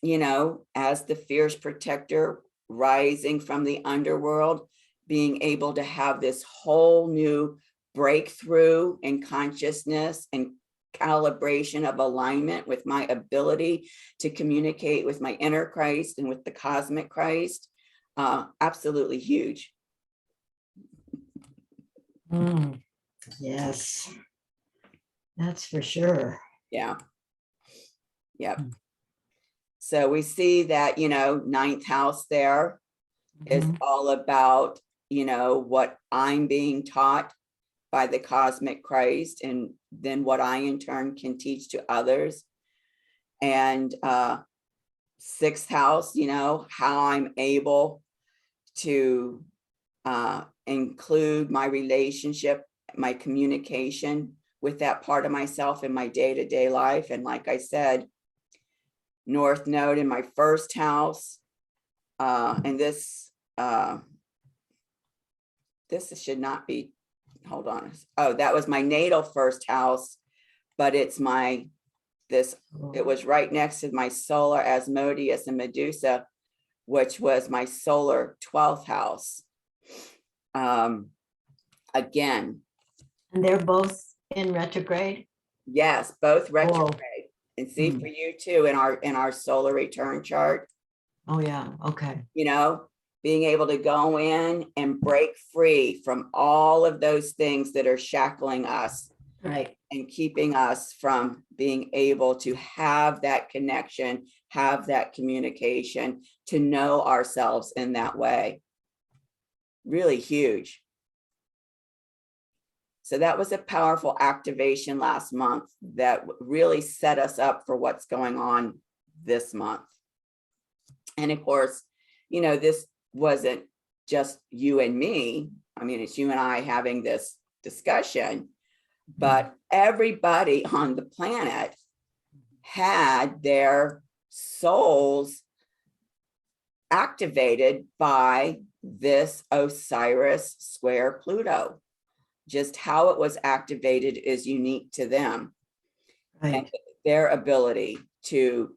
you know, as the fierce protector rising from the underworld, being able to have this whole new breakthrough in consciousness and calibration of alignment with my ability to communicate with my inner Christ and with the cosmic Christ, absolutely huge. Yes, that's for sure. Yeah. Yep. So we see that, you know, ninth house there is all about, you know, what I'm being taught by the cosmic Christ, and then what I in turn can teach to others. And sixth house, you know, how I'm able to include my relationship, my communication with that part of myself in my day-to-day life. And like I said, North Node in my first house, and this should not be, hold on. Oh, that was my natal first house, but it's my, it was right next to my solar Asmodeus and Medusa, which was my solar 12th house. Again. And they're both in retrograde? Yes, both retrograde. And see, for you too, in our solar return chart. Oh yeah, okay. You know, being able to go in and break free from all of those things that are shackling us. Right. And keeping us from being able to have that connection, have that communication, to know ourselves in that way. Really huge. So that was a powerful activation last month that really set us up for what's going on this month. And of course, you know, this wasn't just you and me. I mean, it's you and I having this discussion, but everybody on the planet had their souls activated by this Osiris square Pluto. Just how it was activated is unique to them. Right. And their ability to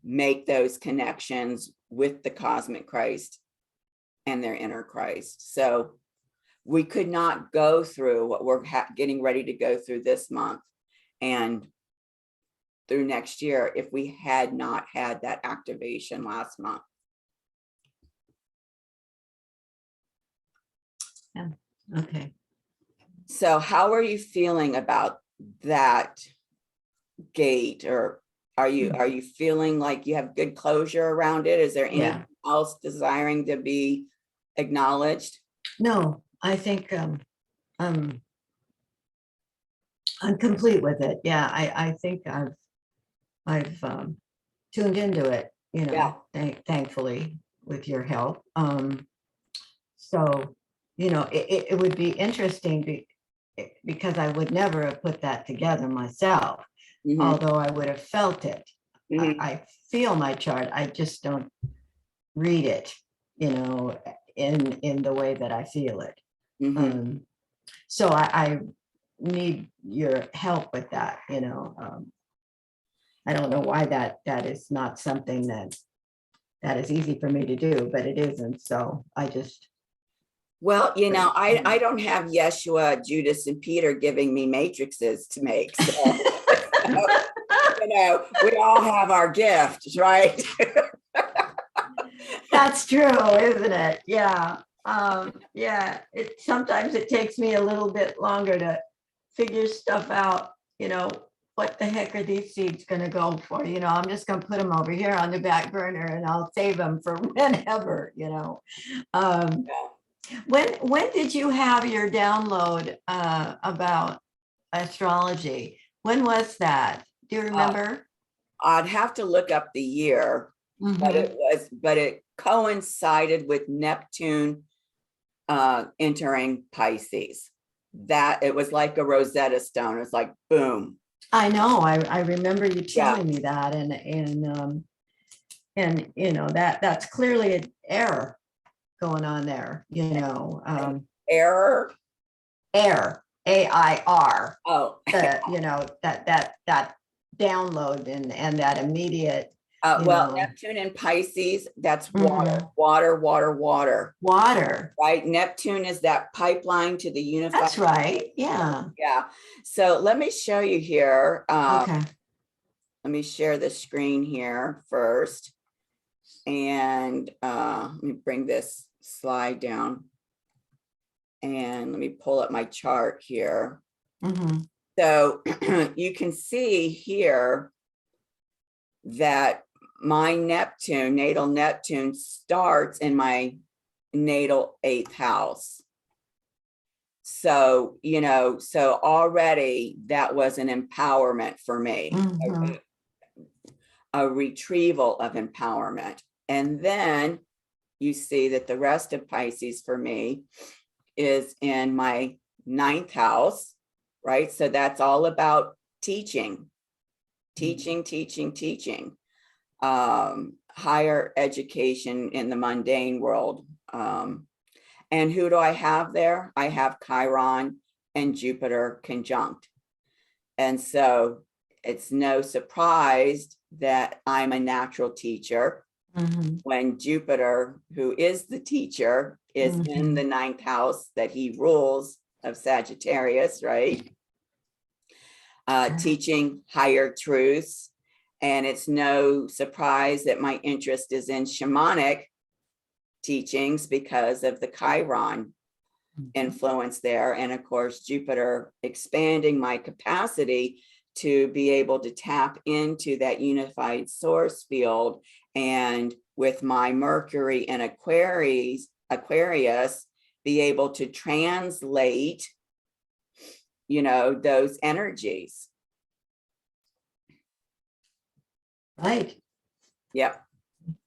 make those connections with the cosmic Christ and their inner Christ. So we could not go through what we're getting ready to go through this month and through next year if we had not had that activation last month. Yeah. Okay. So how are you feeling about that gate? Or are you feeling like you have good closure around it? Is there anything else desiring to be acknowledged? No, I think I'm complete with it. Yeah, I think I've tuned into it, Yeah. thankfully with your help. So, it would be interesting because I would never have put that together myself, Mhm, although I would have felt it. mhm, I feel my chart. I just don't read it, in the way that I feel it. mhm. So I need your help with that. I don't know why that is not something that is easy for me to do, but it isn't. So I just, Well, I don't have Yeshua, Judas, and Peter giving me matrices to make. So, we all have our gifts, right? that's true, isn't it? Yeah. Yeah. Sometimes it takes me a little bit longer to figure stuff out, what the heck are these seeds going to go for? I'm just going to put them over here on the back burner and I'll save them for whenever. Um, when did you have your download about astrology? When was that? Do you remember? I'd have to look up the year, Mhm. but it coincided with Neptune entering Pisces. That it was like a Rosetta Stone. It's like boom. I know. I remember you Yeah. telling me that, and that's clearly an error going on there. Error. Air, AIR. Oh, That download and that immediate, well, Neptune and Pisces, that's water, mhm, water, water, water, water. right? Neptune is that pipeline to the unified. That's right. Yeah. Yeah. So let me show you here. Okay. Let me share the screen here first. And let me bring this slide down. And let me pull up my chart here. Mhm. So you can see here that my Neptune, natal Neptune, starts in my natal 8th house. So, so already that was an empowerment for me, Mhm. a retrieval of empowerment. And then you see that the rest of Pisces for me is in my 9th house, right? So that's all about teaching, teaching, higher education in the mundane world. And who do I have there? I have Chiron and Jupiter conjunct. And so it's no surprise that I'm a natural teacher Mhm. when Jupiter, who is the teacher, is in the 9th house that he rules of Sagittarius, right? Teaching higher truths. And it's no surprise that my interest is in shamanic teachings because of the Chiron influence there. And of course, Jupiter expanding my capacity to be able to tap into that unified source field. And with my Mercury in Aquarius, be able to translate, those energies. Right Yep.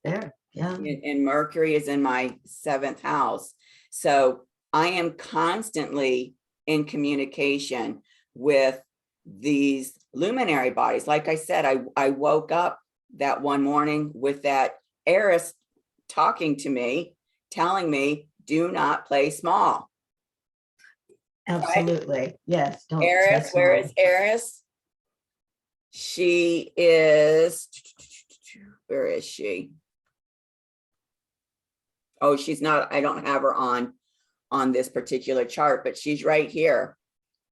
there. Yeah. And Mercury is in my 7th house. So I am constantly in communication with these luminary bodies. Like I said, I woke up that one morning with that Eris talking to me, telling me, do not play small. Absolutely. Right? Yes. Don't Eris, test where small. is Eris? She is, where is she? Oh, she's not, I don't have her on this particular chart, but she's right here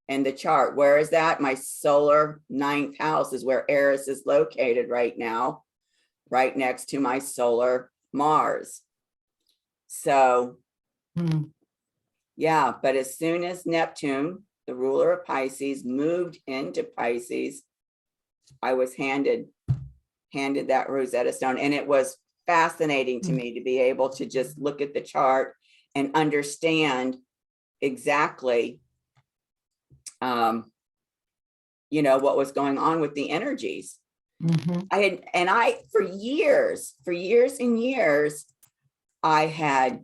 in the chart. Where is that? My solar 9th house is where Eris is located right now, right next to my solar Mars. So, yeah, but as soon as Neptune the ruler of Pisces, moved into Pisces, I was handed that Rosetta Stone. And it was fascinating to me to be able to just look at the chart and understand exactly, what was going on with the energies. For years and years, I had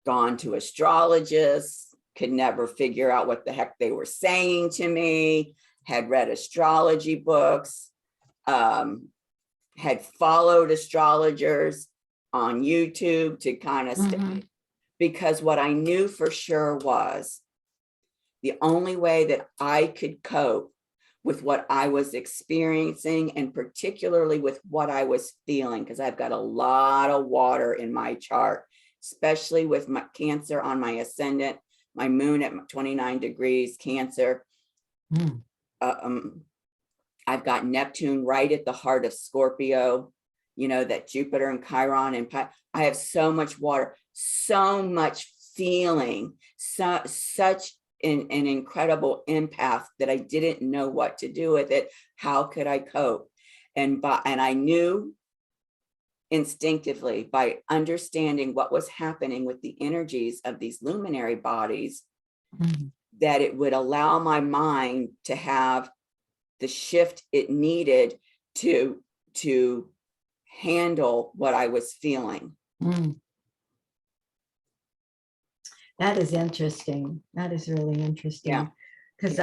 gone to astrologists, could never figure out what the heck they were saying to me, had read astrology books, had followed astrologers on YouTube to kind of study, because what I knew for sure was the only way that I could cope with what I was experiencing, and particularly with what I was feeling, because I've got a lot of water in my chart, especially with my Cancer on my ascendant, my moon at 29 degrees Cancer. I've got Neptune right at the heart of Scorpio, that Jupiter and Chiron, and I have so much water, so much feeling, such an incredible empath that I didn't know what to do with it. How could I cope? And I knew instinctively, by understanding what was happening with the energies of these luminary bodies, that it would allow my mind to have the shift it needed to handle what I was feeling. That is interesting. That is really interesting. Yeah. Because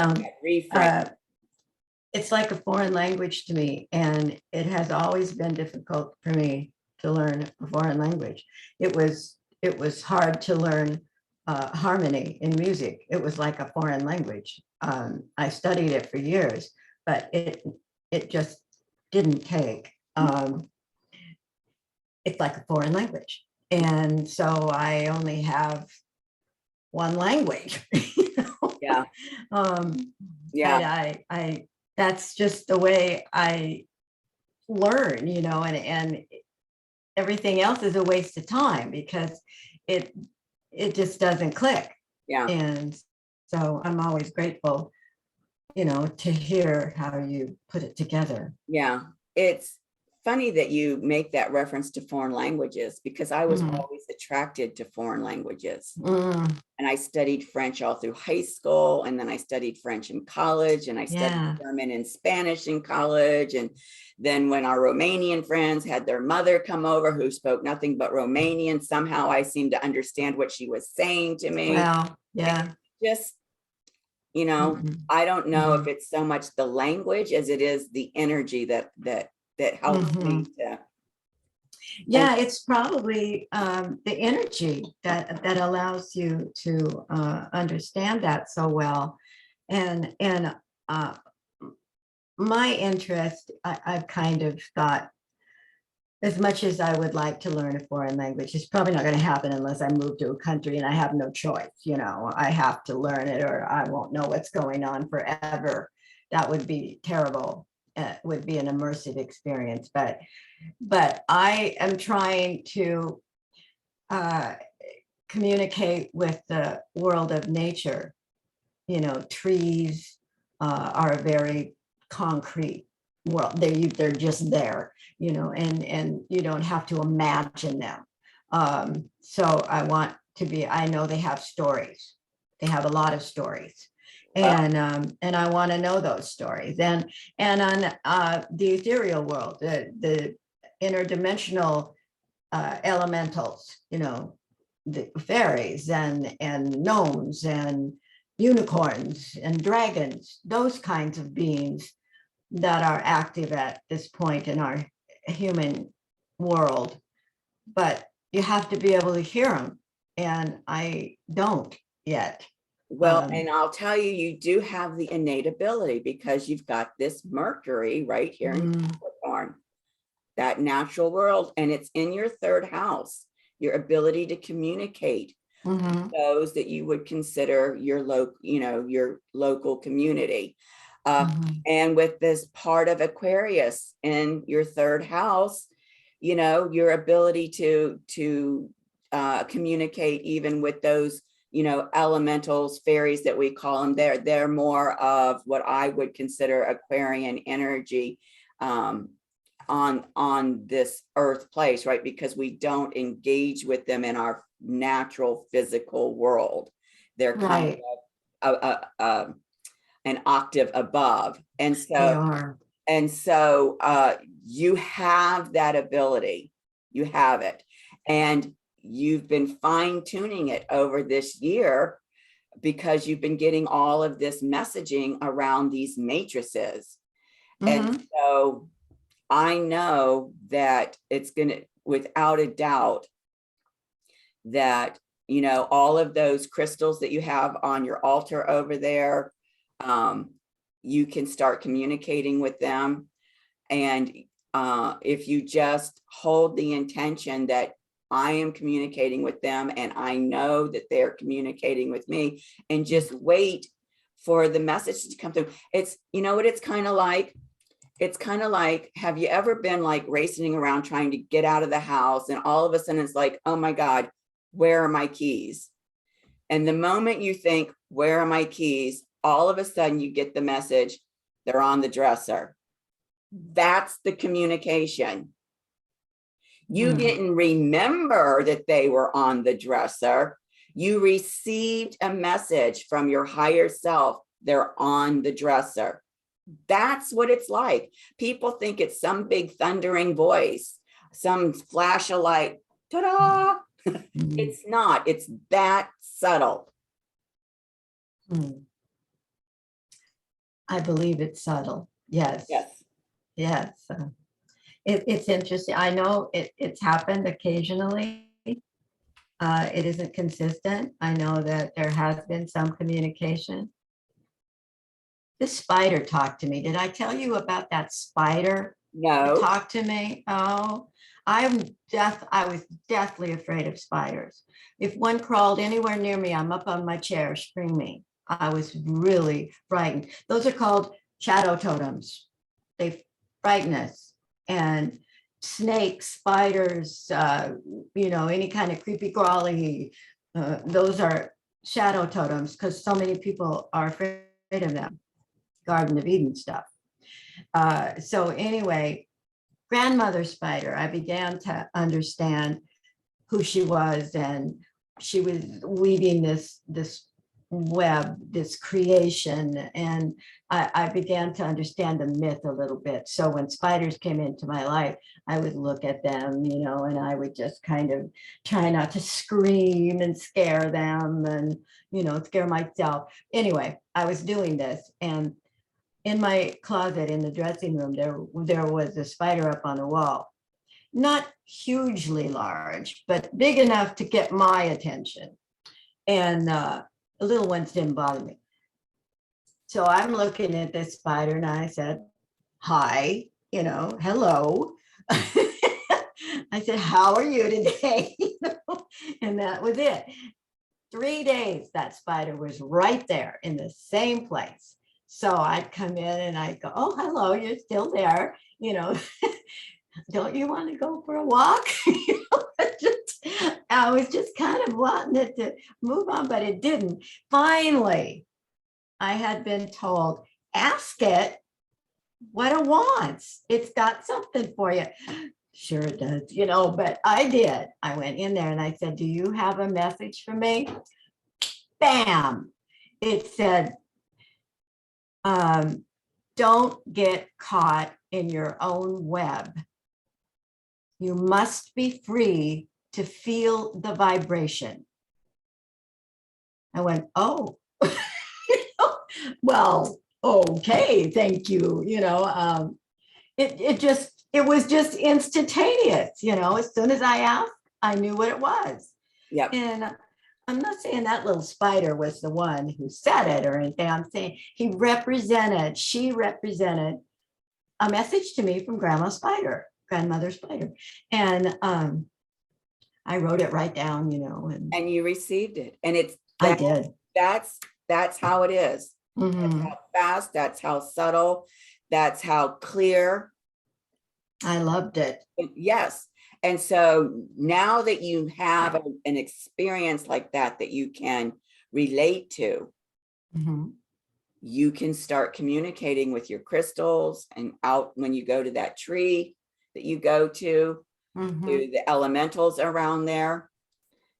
it's like a foreign language to me, and it has always been difficult for me to learn a foreign language. It was hard to learn harmony in music. It was like a foreign language. I studied it for years, but it just didn't take. It's like a foreign language, and so I only have one language. Yeah. I that's just the way I learn, and everything else is a waste of time because it just doesn't click. Yeah. And so I'm always grateful, to hear how you put it together. Yeah. It's funny that you make that reference to foreign languages, because I was always attracted to foreign languages. And I studied French all through high school, and then I studied French in college, and I studied German and Spanish in college. And then when our Romanian friends had their mother come over who spoke nothing but Romanian, somehow I seemed to understand what she was saying to me. Wow. Yeah. And just, I don't know if it's so much the language as it is the energy that helps me to. Yeah, it's probably the energy that allows you to understand that so well. And my interest, I've kind of thought, as much as I would like to learn a foreign language, it's probably not going to happen unless I move to a country and I have no choice. I have to learn it, or I won't know what's going on forever. That would be terrible. It would be an immersive experience. But I am trying to communicate with the world of nature. Trees are a very concrete world. They're just there, and you don't have to imagine them. So I know they have stories. They have a lot of stories. And I want to know those stories. And on the ethereal world, the interdimensional elementals, the fairies and gnomes and unicorns and dragons, those kinds of beings that are active at this point in our human world. But you have to be able to hear them, and I don't yet. Well, and I'll tell you, you do have the innate ability, because you've got this Mercury right here in Capricorn, that natural world, and it's in your third house. Your ability to communicate those that you would consider your local community. And with this part of Aquarius in your third house, your ability to communicate even with those elementals, fairies that we call them. They're more of what I would consider Aquarian energy on this earth place, right? Because we don't engage with them in our natural physical world. They're kind of an octave above. And They are. so you have that ability. You have it. And you've been fine-tuning it over this year because you've been getting all of this messaging around these matrices. And so I know that it's going to, without a doubt, that, all of those crystals that you have on your altar over there, you can start communicating with them. And if you just hold the intention that I am communicating with them and I know that they're communicating with me, and just wait for the message to come through. It's, what it's kind of like? It's kind of like, have you ever been like racing around trying to get out of the house, and all of a sudden it's like, oh my God, where are my keys? And the moment you think, where are my keys? All of a sudden you get the message, they're on the dresser. That's the communication. You didn't remember that they were on the dresser. You received a message from your higher self, they're on the dresser. That's what it's like. People think it's some big thundering voice, some flash of light, ta-da. It's not. It's that subtle. I believe it's subtle. Yes. Yes. Yes. It's interesting. I know it's happened occasionally. It isn't consistent. I know that there has been some communication. This spider talked to me. Did I tell you about that spider that No. talked to me? Oh, I was deathly afraid of spiders. If one crawled anywhere near me, I'm up on my chair screaming. I was really frightened. Those are called shadow totems. They frighten us. And snakes, spiders, any kind of creepy crawly, those are shadow totems because so many people are afraid of them. Garden of Eden stuff. So anyway, grandmother spider, I began to understand who she was, and she was weaving this web, this creation, and I began to understand the myth a little bit. So when spiders came into my life, I would look at them, and I would just kind of try not to scream and scare them and, scare myself. Anyway, I was doing this, and in my closet in the dressing room, there was a spider up on the wall. Not hugely large, but big enough to get my attention. And the little ones didn't bother me. So I'm looking at this spider and I said, hi, hello. I said, how are you today? And that was it. 3 days, that spider was right there in the same place. So I'd come in and I'd go, oh, hello, you're still there. Don't you want to go for a walk? I was just kind of wanting it to move on, but it didn't. Finally, I had been told, ask it what it wants. It's got something for you. Sure it does, but I did. I went in there and I said, do you have a message for me? Bam. It said, don't get caught in your own web. You must be free to feel the vibration. I went, oh, well, okay, thank you. It was just instantaneous, as soon as I asked, I knew what it was. Yep. And I'm not saying that little spider was the one who said it or anything. I'm saying she represented a message to me from grandmother spider. And I wrote it right down, And you received it. And I did. That's how it is. That's how fast, that's how subtle, that's how clear. I loved it. Yes. And so now that you have an experience like that you can relate to, Mm-hmm. you can start communicating with your crystals, and out when you go to that tree that you go to Mm-hmm. the elementals around there,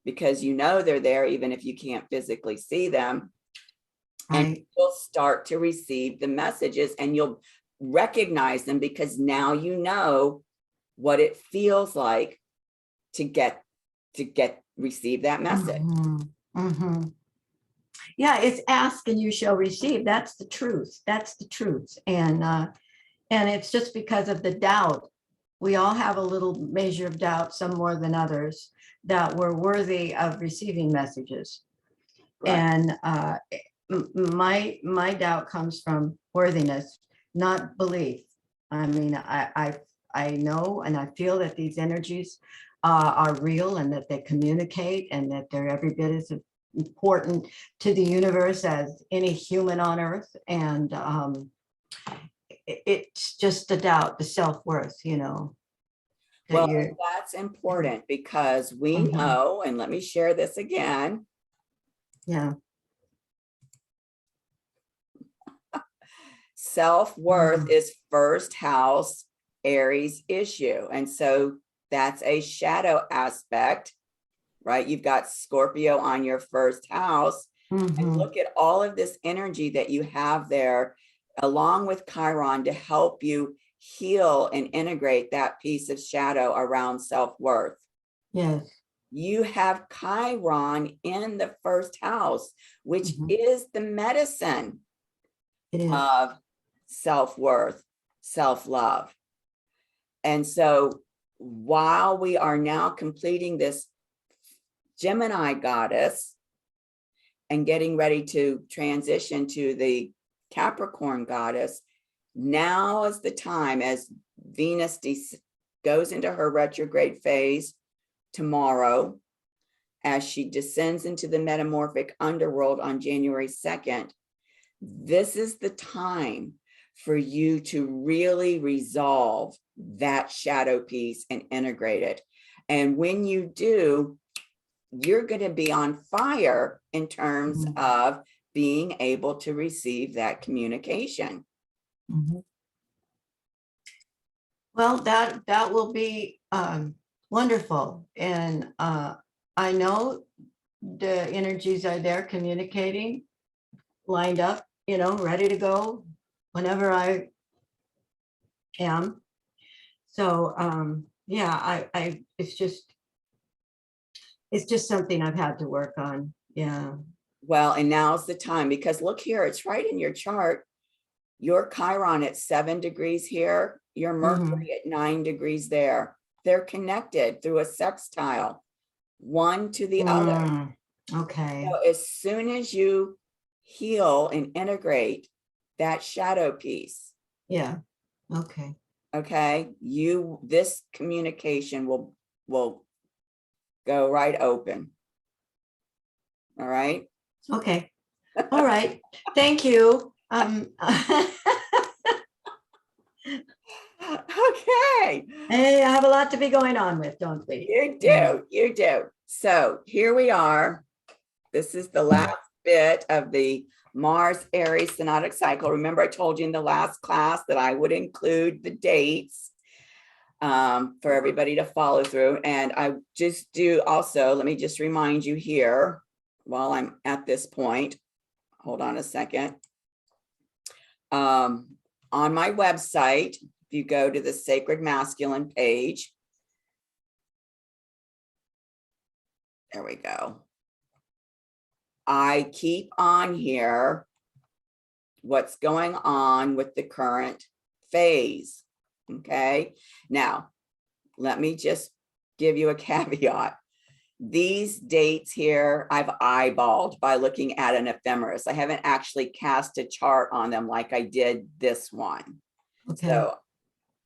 because you know they're there even if you can't physically see them. And Right. you'll start to receive the messages and you'll recognize them, because now you know what it feels like to receive that message. Mm-hmm. Mm-hmm. Yeah, it's ask and you shall receive. That's the truth. That's the truth. And it's just because of the doubt. We all have a little measure of doubt, some more than others, that we're worthy of receiving messages. Right. And my doubt comes from worthiness, not belief. I mean, I know and I feel that these energies are real, and that they communicate, and that they're every bit as important to the universe as any human on earth. And it's just the doubt, the self-worth, you know, that Well, you're. that's important, because we Mhm. know, and let me share this again. Yeah. Self-worth is first house Aries issue. And so that's a shadow aspect, right? You've got Scorpio on your first house. And Mhm. look at all of this energy that you have there, along with Chiron, to help you heal and integrate that piece of shadow around self-worth. Yes. You have Chiron in the first house, which Mhm. is the medicine It is. of self-worth, self-love. And so while we are now completing this Gemini goddess and getting ready to transition to the Capricorn goddess, now is the time, as Venus goes into her retrograde phase tomorrow, as she descends into the metamorphic underworld on January 2nd, this is the time for you to really resolve that shadow piece and integrate it. And when you do, you're going to be on fire in terms Mhm. of being able to receive that communication. Mhm. Well, that will be wonderful. And I know the energies are there communicating, lined up, you know, ready to go whenever I am. So yeah, it's just something I've had to work on. Yeah. Well, and now's the time, because look here, it's right in your chart. Your Chiron at 7 degrees here, your Mercury at 9 degrees there. They're connected through a sextile, one to the other. Okay. So as soon as you heal and integrate that shadow piece, Yeah. Okay. okay, this communication will go right open. All right. Okay. All right. Thank you. Okay. Hey, I have a lot to be going on with, don't we? You Yeah. do, you do. So here we are. This is the last bit of the Mars Aries synodic cycle. Remember, I told you in the last class that I would include the dates for everybody to follow through. And I just do also, let me just remind you here while I'm at this point. Hold on a second. On my website, if you go to the Sacred Masculine page, there we go. I keep on here what's going on with the current phase. Okay. Now, let me just give you a caveat. These dates here, I've eyeballed by looking at an ephemeris. I haven't actually cast a chart on them like I did this one. Okay.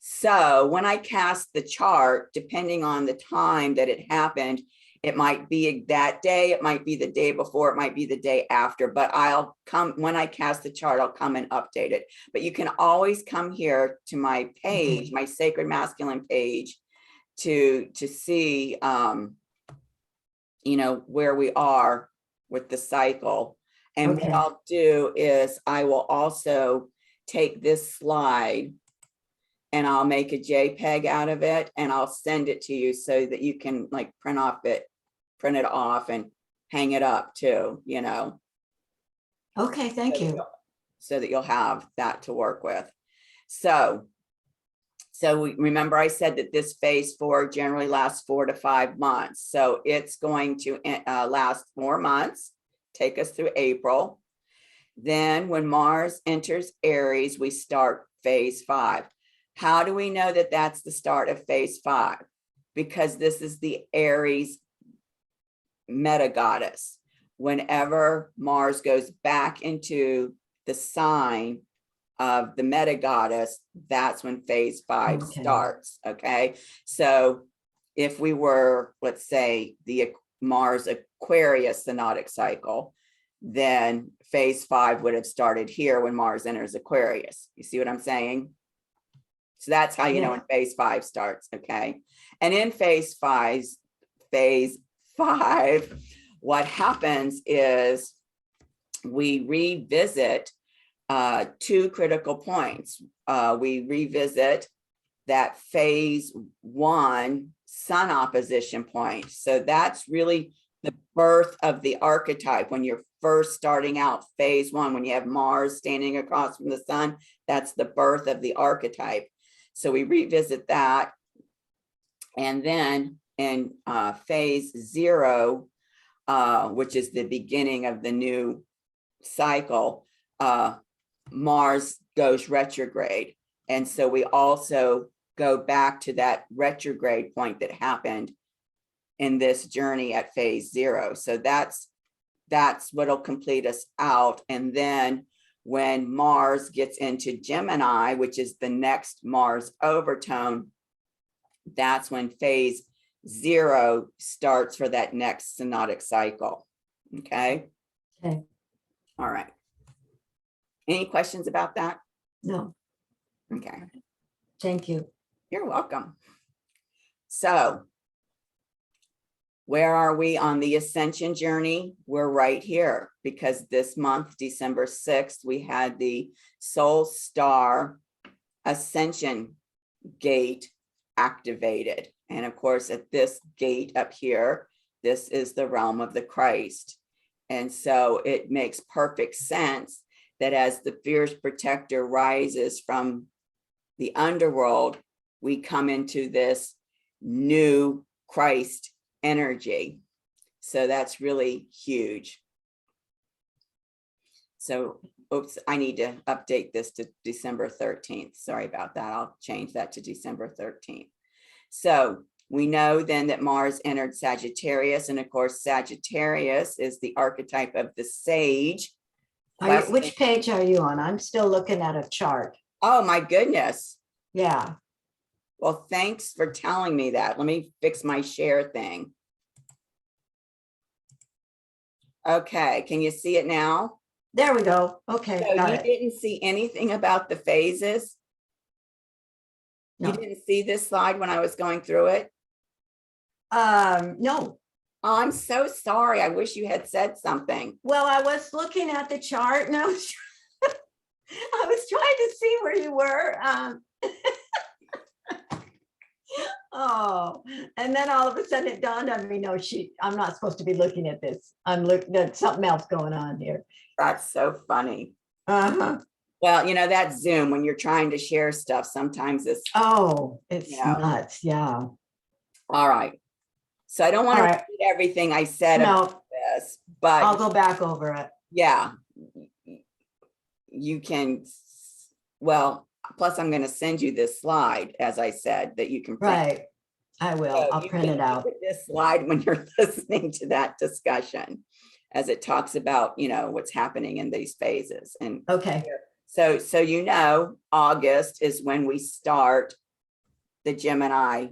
So when I cast the chart, depending on the time that it happened, it might be that day, it might be the day before, it might be the day after, but I'll come, when I cast the chart, I'll come and update it. But you can always come here to my page, my Sacred Masculine page, to see, you know, where we are with the cycle. And Okay. what I'll do is I will also take this slide and I'll make a JPEG out of it and I'll send it to you so that you can like print it off and hang it up too, you know. Okay, thank you. So that you'll have that to work with. So remember I said that this phase 4 generally lasts 4 to 5 months. So it's going to last 4 months, take us through April. Then when Mars enters Aries, we start phase 5. How do we know that that's the start of phase 5? Because this is the Aries meta goddess. Whenever Mars goes back into the sign of the meta goddess, that's when phase 5 starts. Okay. So if we were, let's say, the Mars Aquarius synodic cycle, then phase 5 would have started here when Mars enters Aquarius. You see what I'm saying? So that's how you know when phase 5 starts. Okay. And in phase 5, what happens is we revisit 2 critical points. We revisit that phase 1 sun opposition point. So that's really the birth of the archetype. When you're first starting out phase 1, when you have Mars standing across from the sun, that's the birth of the archetype. So we revisit that. And then in phase 0, which is the beginning of the new cycle, Mars goes retrograde. And so we also go back to that retrograde point that happened in this journey at phase 0. So that's what'll complete us out. And then when Mars gets into Gemini, which is the next Mars overtone, that's when phase 0 starts for that next synodic cycle. Okay. Okay. All right. Any questions about that? No. Okay. Thank you. You're welcome. So where are we on the Ascension journey? We're right here because this month, December 6th, we had the Soul Star Ascension gate activated. And of course, at this gate up here, this is the realm of the Christ. And so it makes perfect sense that as the fierce protector rises from the underworld, we come into this new Christ energy. So that's really huge. So, oops, I need to update this to December 13th. Sorry about that. I'll change that to December 13th. So we know then that Mars entered Sagittarius. And of course, Sagittarius is the archetype of the sage. Which page are you on? I'm still looking at a chart. Oh, my goodness. Yeah. Well, thanks for telling me that. Let me fix my share thing. Okay, can you see it now? There we go. Okay, So got you it. didn't see anything about the phases? No. You didn't see this slide when I was going through it? No. Oh, I'm so sorry. I wish you had said something. Well, I was looking at the chart and I was trying to see where you were. Oh, and then all of a sudden it dawned on me, no, I'm not supposed to be looking at this. I'm looking at something else going on here. That's so funny. Uh-huh. Well, you know, that Zoom, when you're trying to share stuff, sometimes it's, It's you know. nuts. Yeah. All right. So I don't want to repeat everything I said about this, but I'll go back over it. Yeah, you can. Well, plus I'm going to send you this slide, as I said, that you can print. Right. I will. So I'll print it out. This slide when you're listening to that discussion, as it talks about, you know, what's happening in these phases. And okay. So you know, August is when we start the Gemini,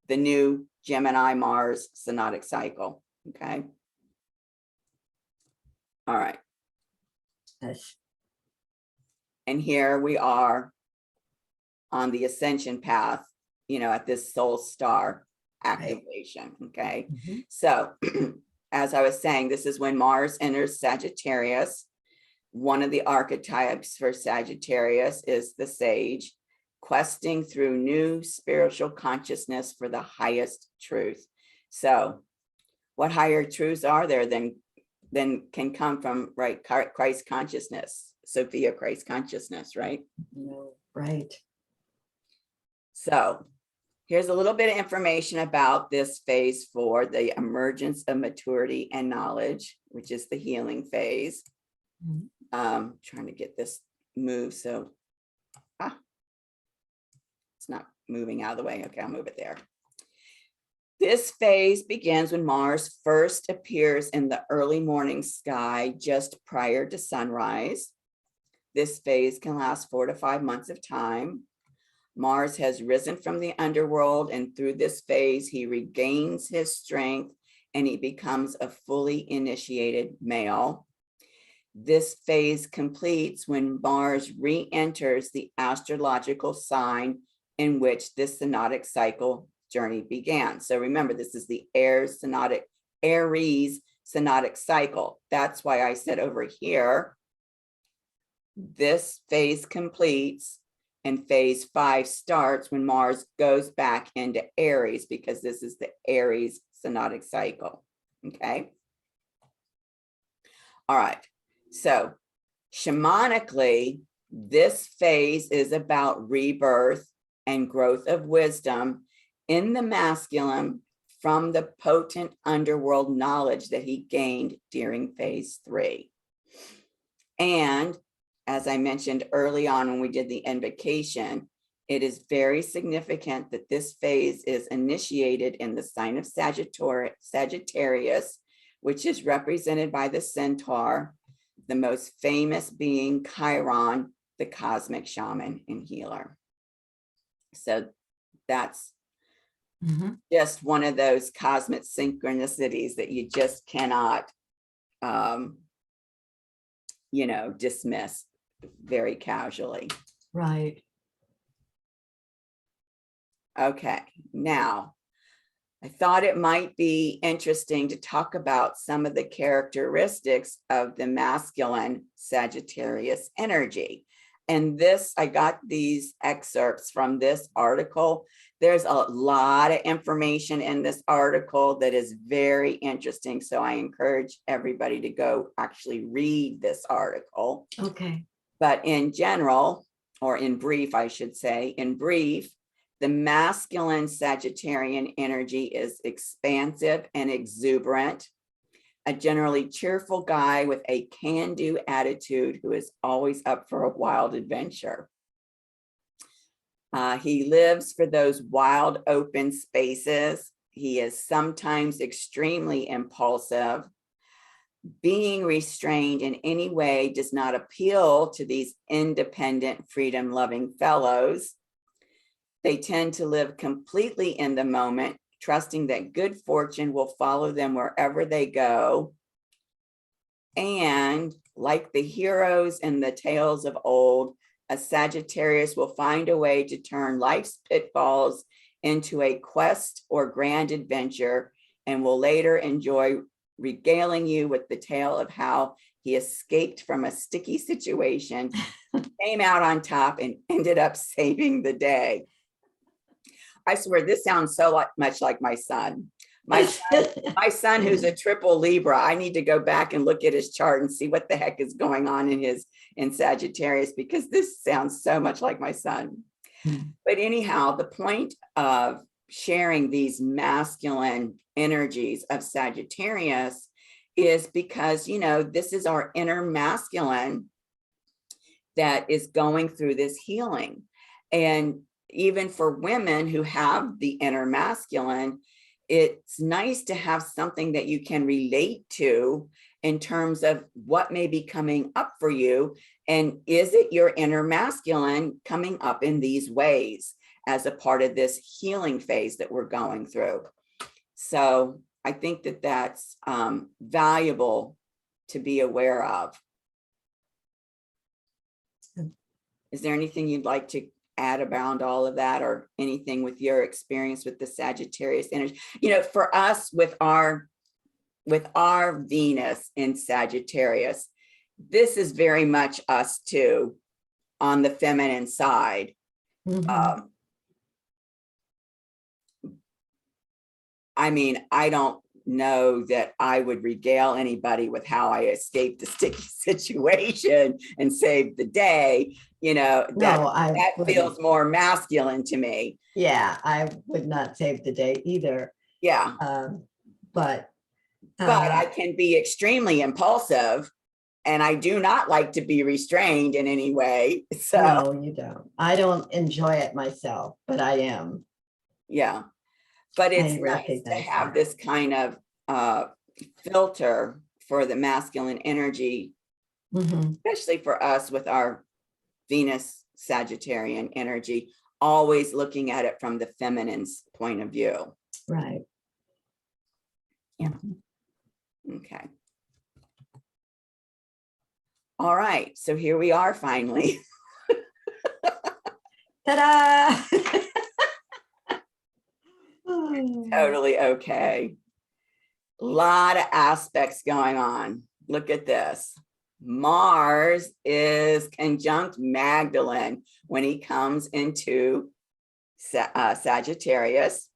the new Gemini Mars synodic cycle. Okay. All right. Yes. And here we are on the ascension path, you know, at this soul star activation. Okay. Mm-hmm. So as I was saying, this is when Mars enters Sagittarius. One of the archetypes for Sagittarius is the sage, questing through new spiritual consciousness for the highest truth. So what higher truths are there than can come from, right, Christ consciousness, Sophia Christ consciousness, right? No, right. So here's a little bit of information about this phase 4, the emergence of maturity and knowledge, which is the healing phase. Trying to get this moved, so it's not moving out of the way. Okay, I'll move it there. This phase begins when Mars first appears in the early morning sky just prior to sunrise. This phase can last 4 to 5 months of time. Mars has risen from the underworld, and through this phase, he regains his strength and he becomes a fully initiated male. This phase completes when Mars re-enters the astrological sign in which this synodic cycle journey began. So remember, this is the Aries synodic cycle. That's why I said over here, this phase completes and phase 5 starts when Mars goes back into Aries, because this is the Aries synodic cycle. Okay. All right. So shamanically, this phase is about rebirth and growth of wisdom in the masculine from the potent underworld knowledge that he gained during phase 3. And as I mentioned early on when we did the invocation, it is very significant that this phase is initiated in the sign of Sagittarius, which is represented by the centaur, the most famous being Chiron, the cosmic shaman and healer. So that's just one of those cosmic synchronicities that you just cannot, dismiss very casually. Right. Okay, now I thought it might be interesting to talk about some of the characteristics of the masculine Sagittarius energy. And this, I got these excerpts from this article. There's a lot of information in this article that is very interesting. So I encourage everybody to go actually read this article. Okay. But in general, or in brief, I should say, in brief, the masculine Sagittarian energy is expansive and exuberant, a generally cheerful guy with a can-do attitude who is always up for a wild adventure. He lives for those wild open spaces. He is sometimes extremely impulsive. Being restrained in any way does not appeal to these independent, freedom-loving fellows. They tend to live completely in the moment, trusting that good fortune will follow them wherever they go. And like the heroes in the tales of old, a Sagittarius will find a way to turn life's pitfalls into a quest or grand adventure, and will later enjoy regaling you with the tale of how he escaped from a sticky situation, came out on top, and ended up saving the day. I swear this sounds so much like my son. My son, who's a triple Libra. I need to go back and look at his chart and see what the heck is going on in Sagittarius, because this sounds so much like my son. But anyhow, the point of sharing these masculine energies of Sagittarius is because, this is our inner masculine that is going through this healing. And even for women who have the inner masculine, it's nice to have something that you can relate to in terms of what may be coming up for you. And is it your inner masculine coming up in these ways as a part of this healing phase that we're going through? So I think that that's valuable to be aware of. Is there anything you'd like to add around all of that, or anything with your experience with the Sagittarius energy? For us, with our with our Venus in Sagittarius, this is very much us too, on the feminine side. Mhm. I mean, I don't know that I would regale anybody with how I escaped the sticky situation and saved the day. You know, No, I that wouldn't. feels more masculine to me. Yeah, I would not save the day either. Yeah. But But I can be extremely impulsive, and I do not like to be restrained in any way. So, no, you don't. I don't enjoy it myself, but I am. yeah. But it's I nice to recognize have that. this kind of filter for the masculine energy, Mhm. especially for us with our Venus Sagittarian energy, always looking at it from the feminine's point of view. Right. Yeah. Mhm. Okay. All right. So here we are finally. Ta-da! Totally okay. A lot of aspects going on. Look at this. Mars is conjunct Magdalene when he comes into Sagittarius.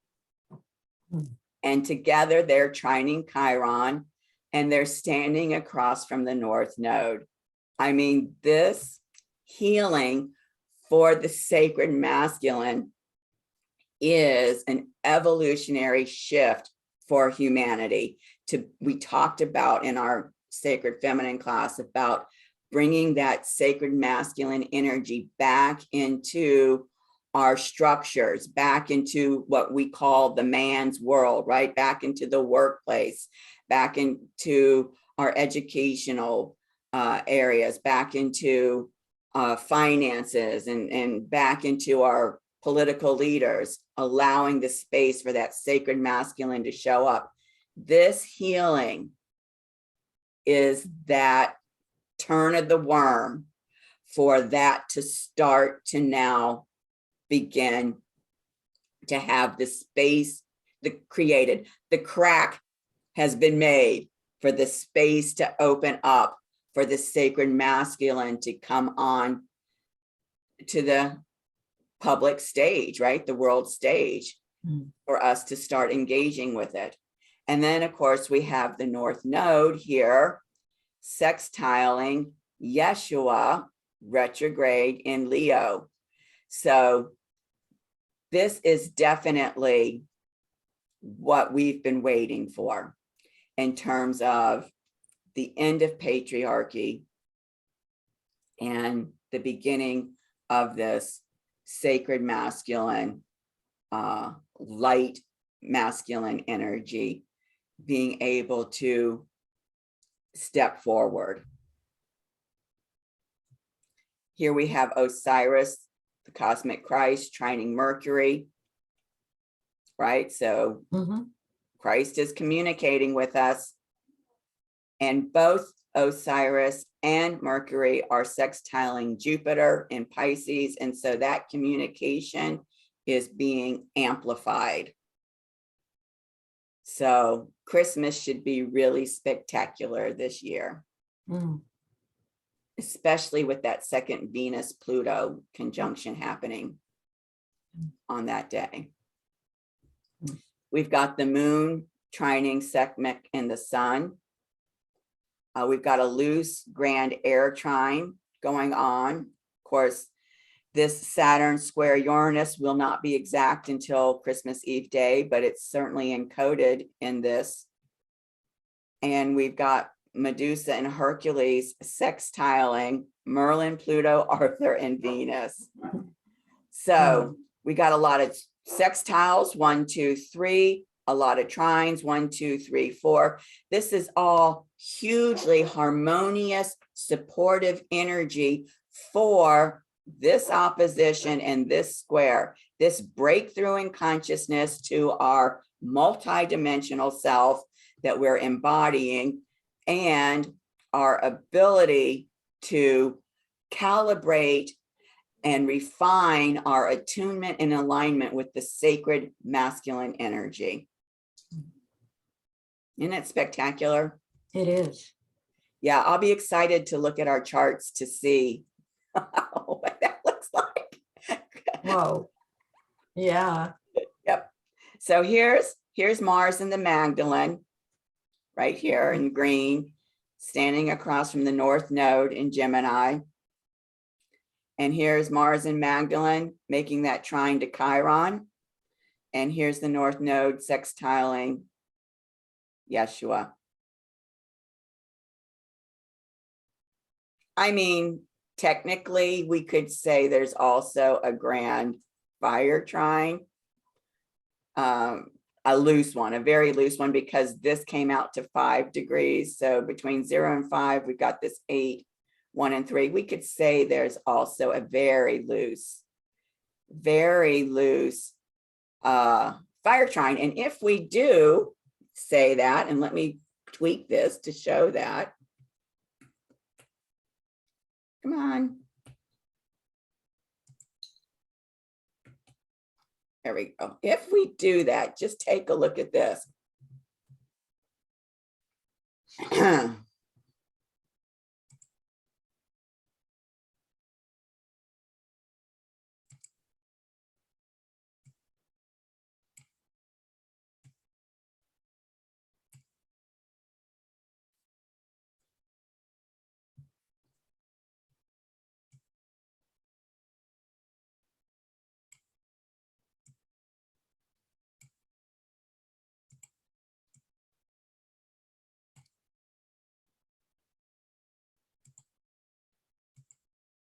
And together they're trining Chiron, and they're standing across from the North Node. I mean, this healing for the sacred masculine is an evolutionary shift for humanity. We talked about in our sacred feminine class about bringing that sacred masculine energy back into our structures, back into what we call the man's world, right? Back into the workplace, back into our educational areas, back into finances, and back into our political leaders, allowing the space for that sacred masculine to show up. This healing is that turn of the worm for that to start to now begin to have the space created. The crack has been made for the space to open up for the sacred masculine to come on to the public stage, right? The world stage, for us to start engaging with it. And then, of course, we have the North Node here, sextiling Yeshua retrograde in Leo. So this is definitely what we've been waiting for in terms of the end of patriarchy and the beginning of this sacred masculine, light masculine energy being able to step forward. Here we have Osiris, the cosmic Christ, trining Mercury, right? So Christ is communicating with us, and both Osiris and Mercury are sextiling Jupiter in Pisces, and so that communication is being amplified. So Christmas should be really spectacular this year, especially with that second Venus-Pluto conjunction happening on that day. We've got the moon trining Sekhmet in the sun. We've got a loose grand air trine going on. Of course, this Saturn square Uranus will not be exact until Christmas Eve day, but it's certainly encoded in this. And we've got Medusa and Hercules sextiling Merlin, Pluto, Arthur, and Venus. So we got a lot of sextiles, 1, 2, 3, a lot of trines, 1, 2, 3, 4. This is all hugely harmonious, supportive energy for this opposition and this square, this breakthrough in consciousness to our multidimensional self that we're embodying, and our ability to calibrate and refine our attunement and alignment with the sacred masculine energy. Isn't it spectacular? It is. Yeah, I'll be excited to look at our charts to see what that looks like. Whoa. Yeah. Yep. So here's Mars in the Magdalene, right here in green, standing across from the North Node in Gemini. And here's Mars in Magdalene, making that trine to Chiron. And here's the North Node sextiling Yeshua. I mean, technically, we could say there's also a grand fire trine, a loose one, a very loose one, because this came out to 5 degrees. So between 0 and 5, we've got this 8, 1 and 3. We could say there's also a very loose fire trine. And if we do say that, and let me tweak this to show that. Come on. There we go. If we do that, just take a look at this.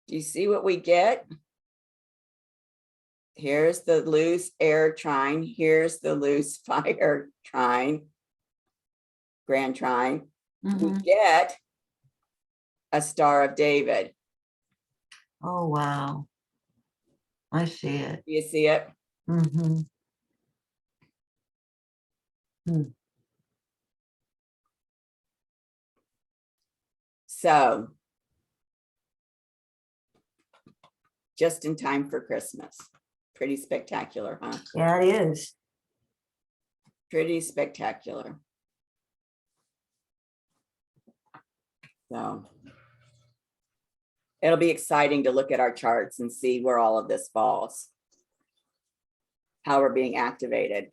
Do you see what we get? Here's the loose air trine. Here's the loose fire trine, grand trine. We get a Star of David. Oh, wow. I see it. Do you see it? So, just in time for Christmas. Pretty spectacular, huh? Yeah, it is. Pretty spectacular. So it'll be exciting to look at our charts and see where all of this falls, how we're being activated.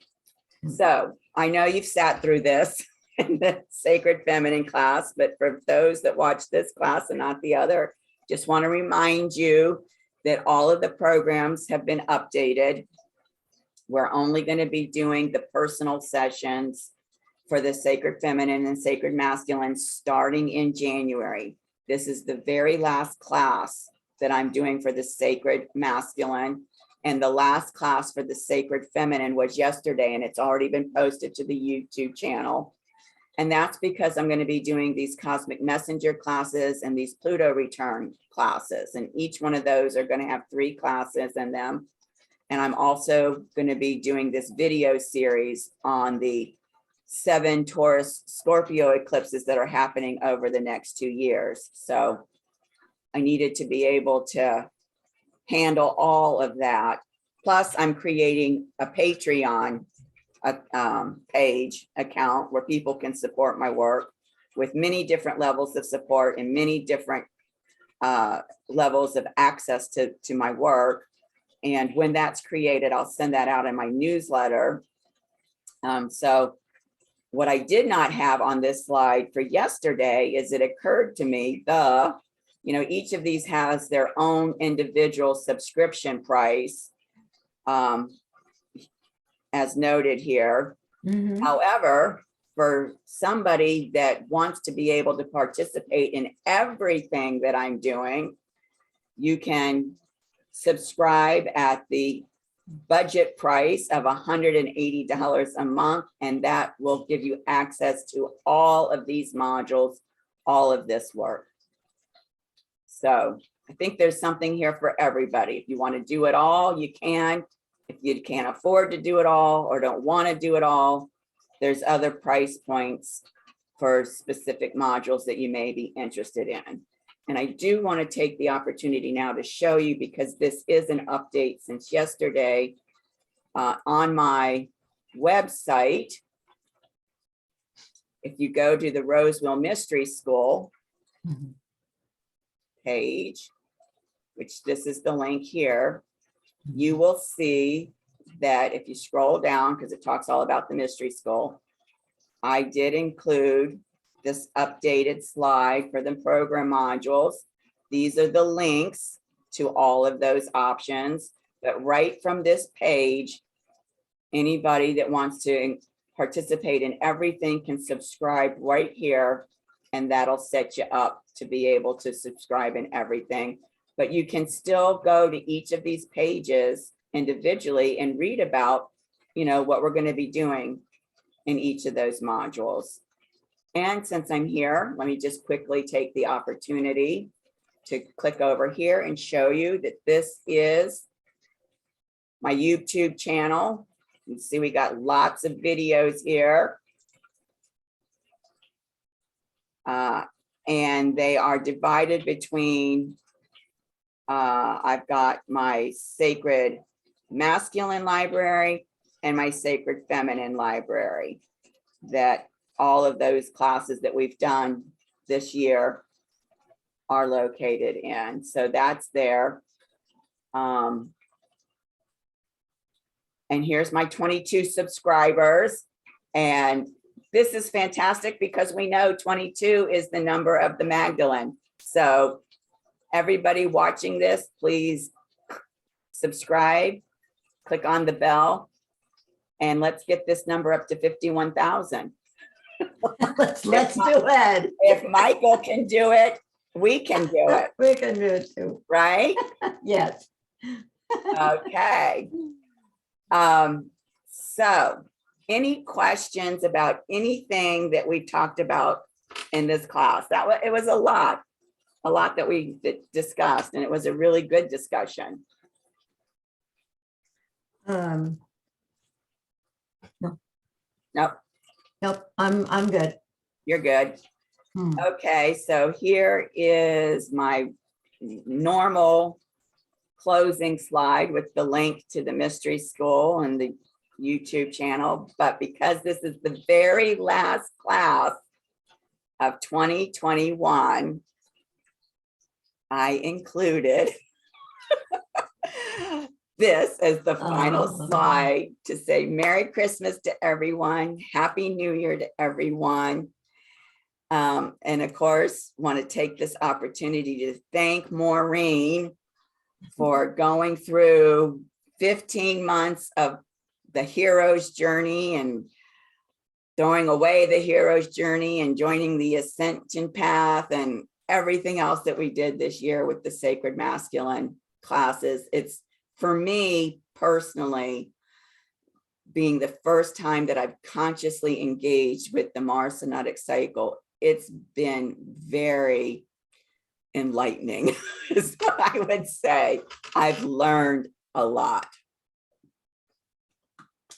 So I know you've sat through this in the Sacred Feminine class, but for those that watch this class and not the other, just want to remind you that all of the programs have been updated. We're only going to be doing the personal sessions for the Sacred Feminine and Sacred Masculine starting in January. This is the very last class that I'm doing for the Sacred Masculine. And the last class for the Sacred Feminine was yesterday, and it's already been posted to the YouTube channel. And that's because I'm going to be doing these Cosmic Messenger classes and these Pluto return classes. And each one of those are going to have 3 classes in them. And I'm also going to be doing this video series on the 7 Taurus-Scorpio eclipses that are happening over the next 2 years. So I needed to be able to handle all of that. Plus, I'm creating a Patreon page account where people can support my work with many different levels of support and many different levels of access to my work. And when that's created, I'll send that out in my newsletter. So what I did not have on this slide for yesterday is it occurred to me each of these has their own individual subscription price, as noted here. However, for somebody that wants to be able to participate in everything that I'm doing, you can subscribe at the budget price of $180 a month, and that will give you access to all of these modules, all of this work. So I think there's something here for everybody. If you want to do it all, you can. If you can't afford to do it all or don't want to do it all, there's other price points for specific modules that you may be interested in. And I do want to take the opportunity now to show you, because this is an update since yesterday on my website. if you go to the Roseville Mystery School Mhm. page, which this is the link here, you will see that if you scroll down, because it talks all about the Mystery School, I did include this updated slide for the program modules. These are the links to all of those options, but right from this page, anybody that wants to participate in everything can subscribe right here, and that'll set you up to be able to subscribe in everything. But you can still go to each of these pages individually and read about, what we're going to be doing in each of those modules. And since I'm here, let me just quickly take the opportunity to click over here and show you that this is my YouTube channel. You can see we got lots of videos here. And they are divided between, I've got my sacred masculine library and my sacred feminine library, that all of those classes that we've done this year are located in. So that's there. And here's my 22 subscribers. And this is fantastic because we know 22 is the number of the Magdalene. So everybody watching this, please subscribe, click on the bell, and let's get this number up to 51,000. Let's do it. If Michael can do it, we can do it, We can do it too. right? Yes. Okay. So any questions about anything that we talked about in this class? It was a lot that we discussed, and it was a really good discussion. No. Nope, I'm good. you're good. Hmm. Okay, so here is my normal closing slide with the link to the Mystery School and the YouTube channel. But because this is the very last class of 2021, I included this as the final slide to say Merry Christmas to everyone, Happy New Year to everyone. And of course, want to take this opportunity to thank Maureen for going through 15 months of the hero's journey and throwing away the hero's journey and joining the Ascension path and everything else that we did this year with the Sacred Masculine classes. It's, for me personally, being the first time that I've consciously engaged with the Mars Synodic cycle. It's been very enlightening, is what I would say. I've learned a lot.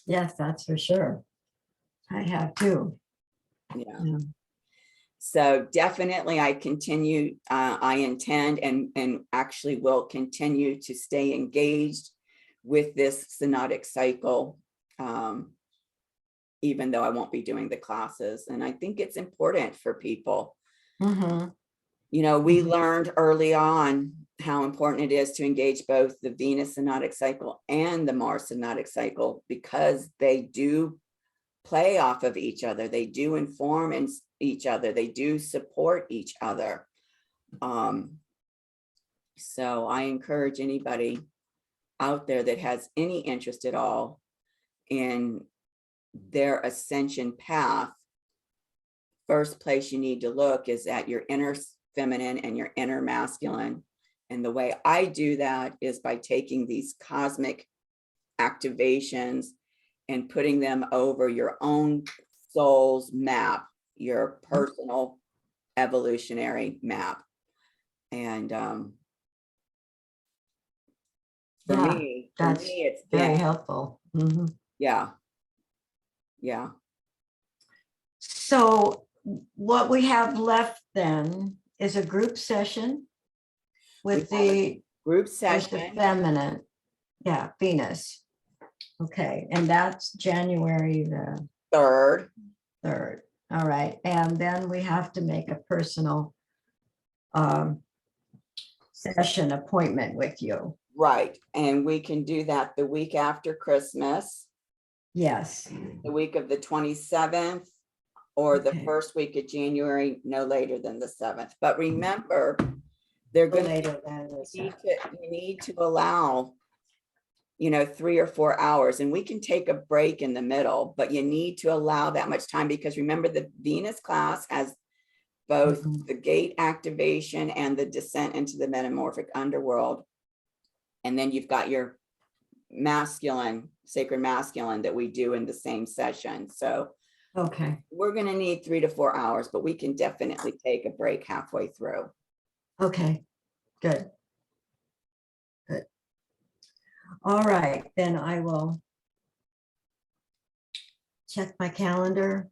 Yes, that's for sure. I have too. Yeah. So definitely I intend and actually will continue to stay engaged with this synodic cycle, even though I won't be doing the classes. And I think it's important for people. Mm-hmm. We learned early on how important it is to engage both the Venus synodic cycle and the Mars synodic cycle, because they do play off of each other. They do inform each other. They do support each other. So I encourage anybody out there that has any interest at all in their ascension path, first place you need to look is at your inner feminine and your inner masculine. And the way I do that is by taking these cosmic activations and putting them over your own soul's map, your personal evolutionary map. And for me, it's very helpful. Mm-hmm. Yeah. So what we have left then is a group session with the group with session. the feminine, Venus. Okay, and that's January the 3rd. All right. And then we have to make a personal session appointment with you. Right. And we can do that the week after Christmas, Yes. the week of the 27th, or the Okay. first week of January, no later than the 7th. But remember, they're going to Later than this. you need to allow, 3 or 4 hours, and we can take a break in the middle, but you need to allow that much time, because remember, the Venus class has both the gate activation and the descent into the metamorphic underworld. And then you've got your masculine, sacred masculine that we do in the same session. So Okay. we're going to need 3 to 4 hours, but we can definitely take a break halfway through. Okay. Good. Good. All right. Then I will check my calendar,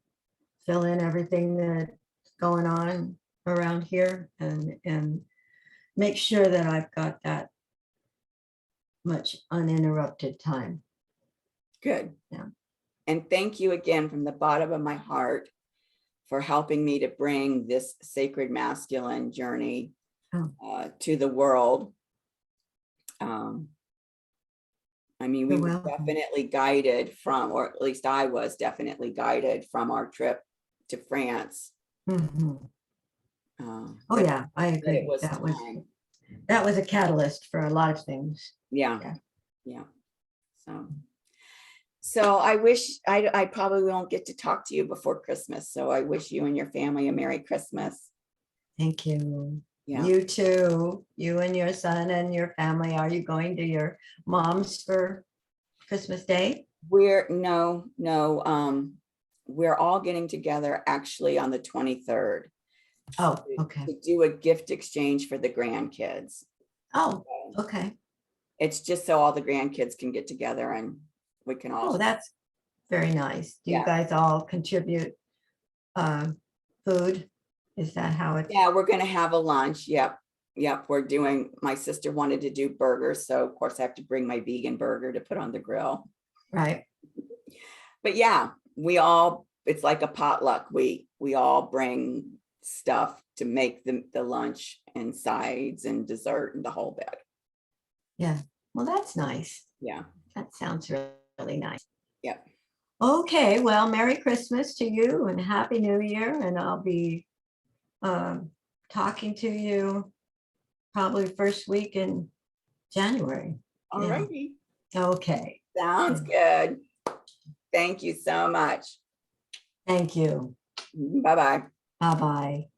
fill in everything that's going on around here, and make sure that I've got that much uninterrupted time. Good. Yeah. And thank you again from the bottom of my heart for helping me to bring this sacred masculine journey to the world. We You're were welcome. definitely guided from, or at least I was definitely guided from our trip to France. Oh yeah, I agree. It was That time. was a catalyst for a lot of things. Yeah. So I wish I probably won't get to talk to you before Christmas. So I wish you and your family a Merry Christmas. Thank you. Yeah. You too. You and your son and your family. Are you going to your mom's for Christmas Day? We're all getting together actually on the 23rd. Oh, okay. To do a gift exchange for the grandkids. Oh, okay. It's just so all the grandkids can get together and we can all. Oh, that's very nice. Do you Yeah. guys all contribute food? Is that how it's? Yeah, we're going to have a lunch. Yep. My sister wanted to do burgers, so of course I have to bring my vegan burger to put on the grill. Right. But yeah, it's like a potluck. We all bring stuff to make the lunch and sides and dessert and the whole bit. Yeah. Well, that's nice. Yeah. That sounds really nice. Yep. Okay. Well, Merry Christmas to you and Happy New Year. And I'll be talking to you probably first week in January. All righty. Okay. Sounds good. Thank you so much. Thank you. Bye-bye. Bye-bye.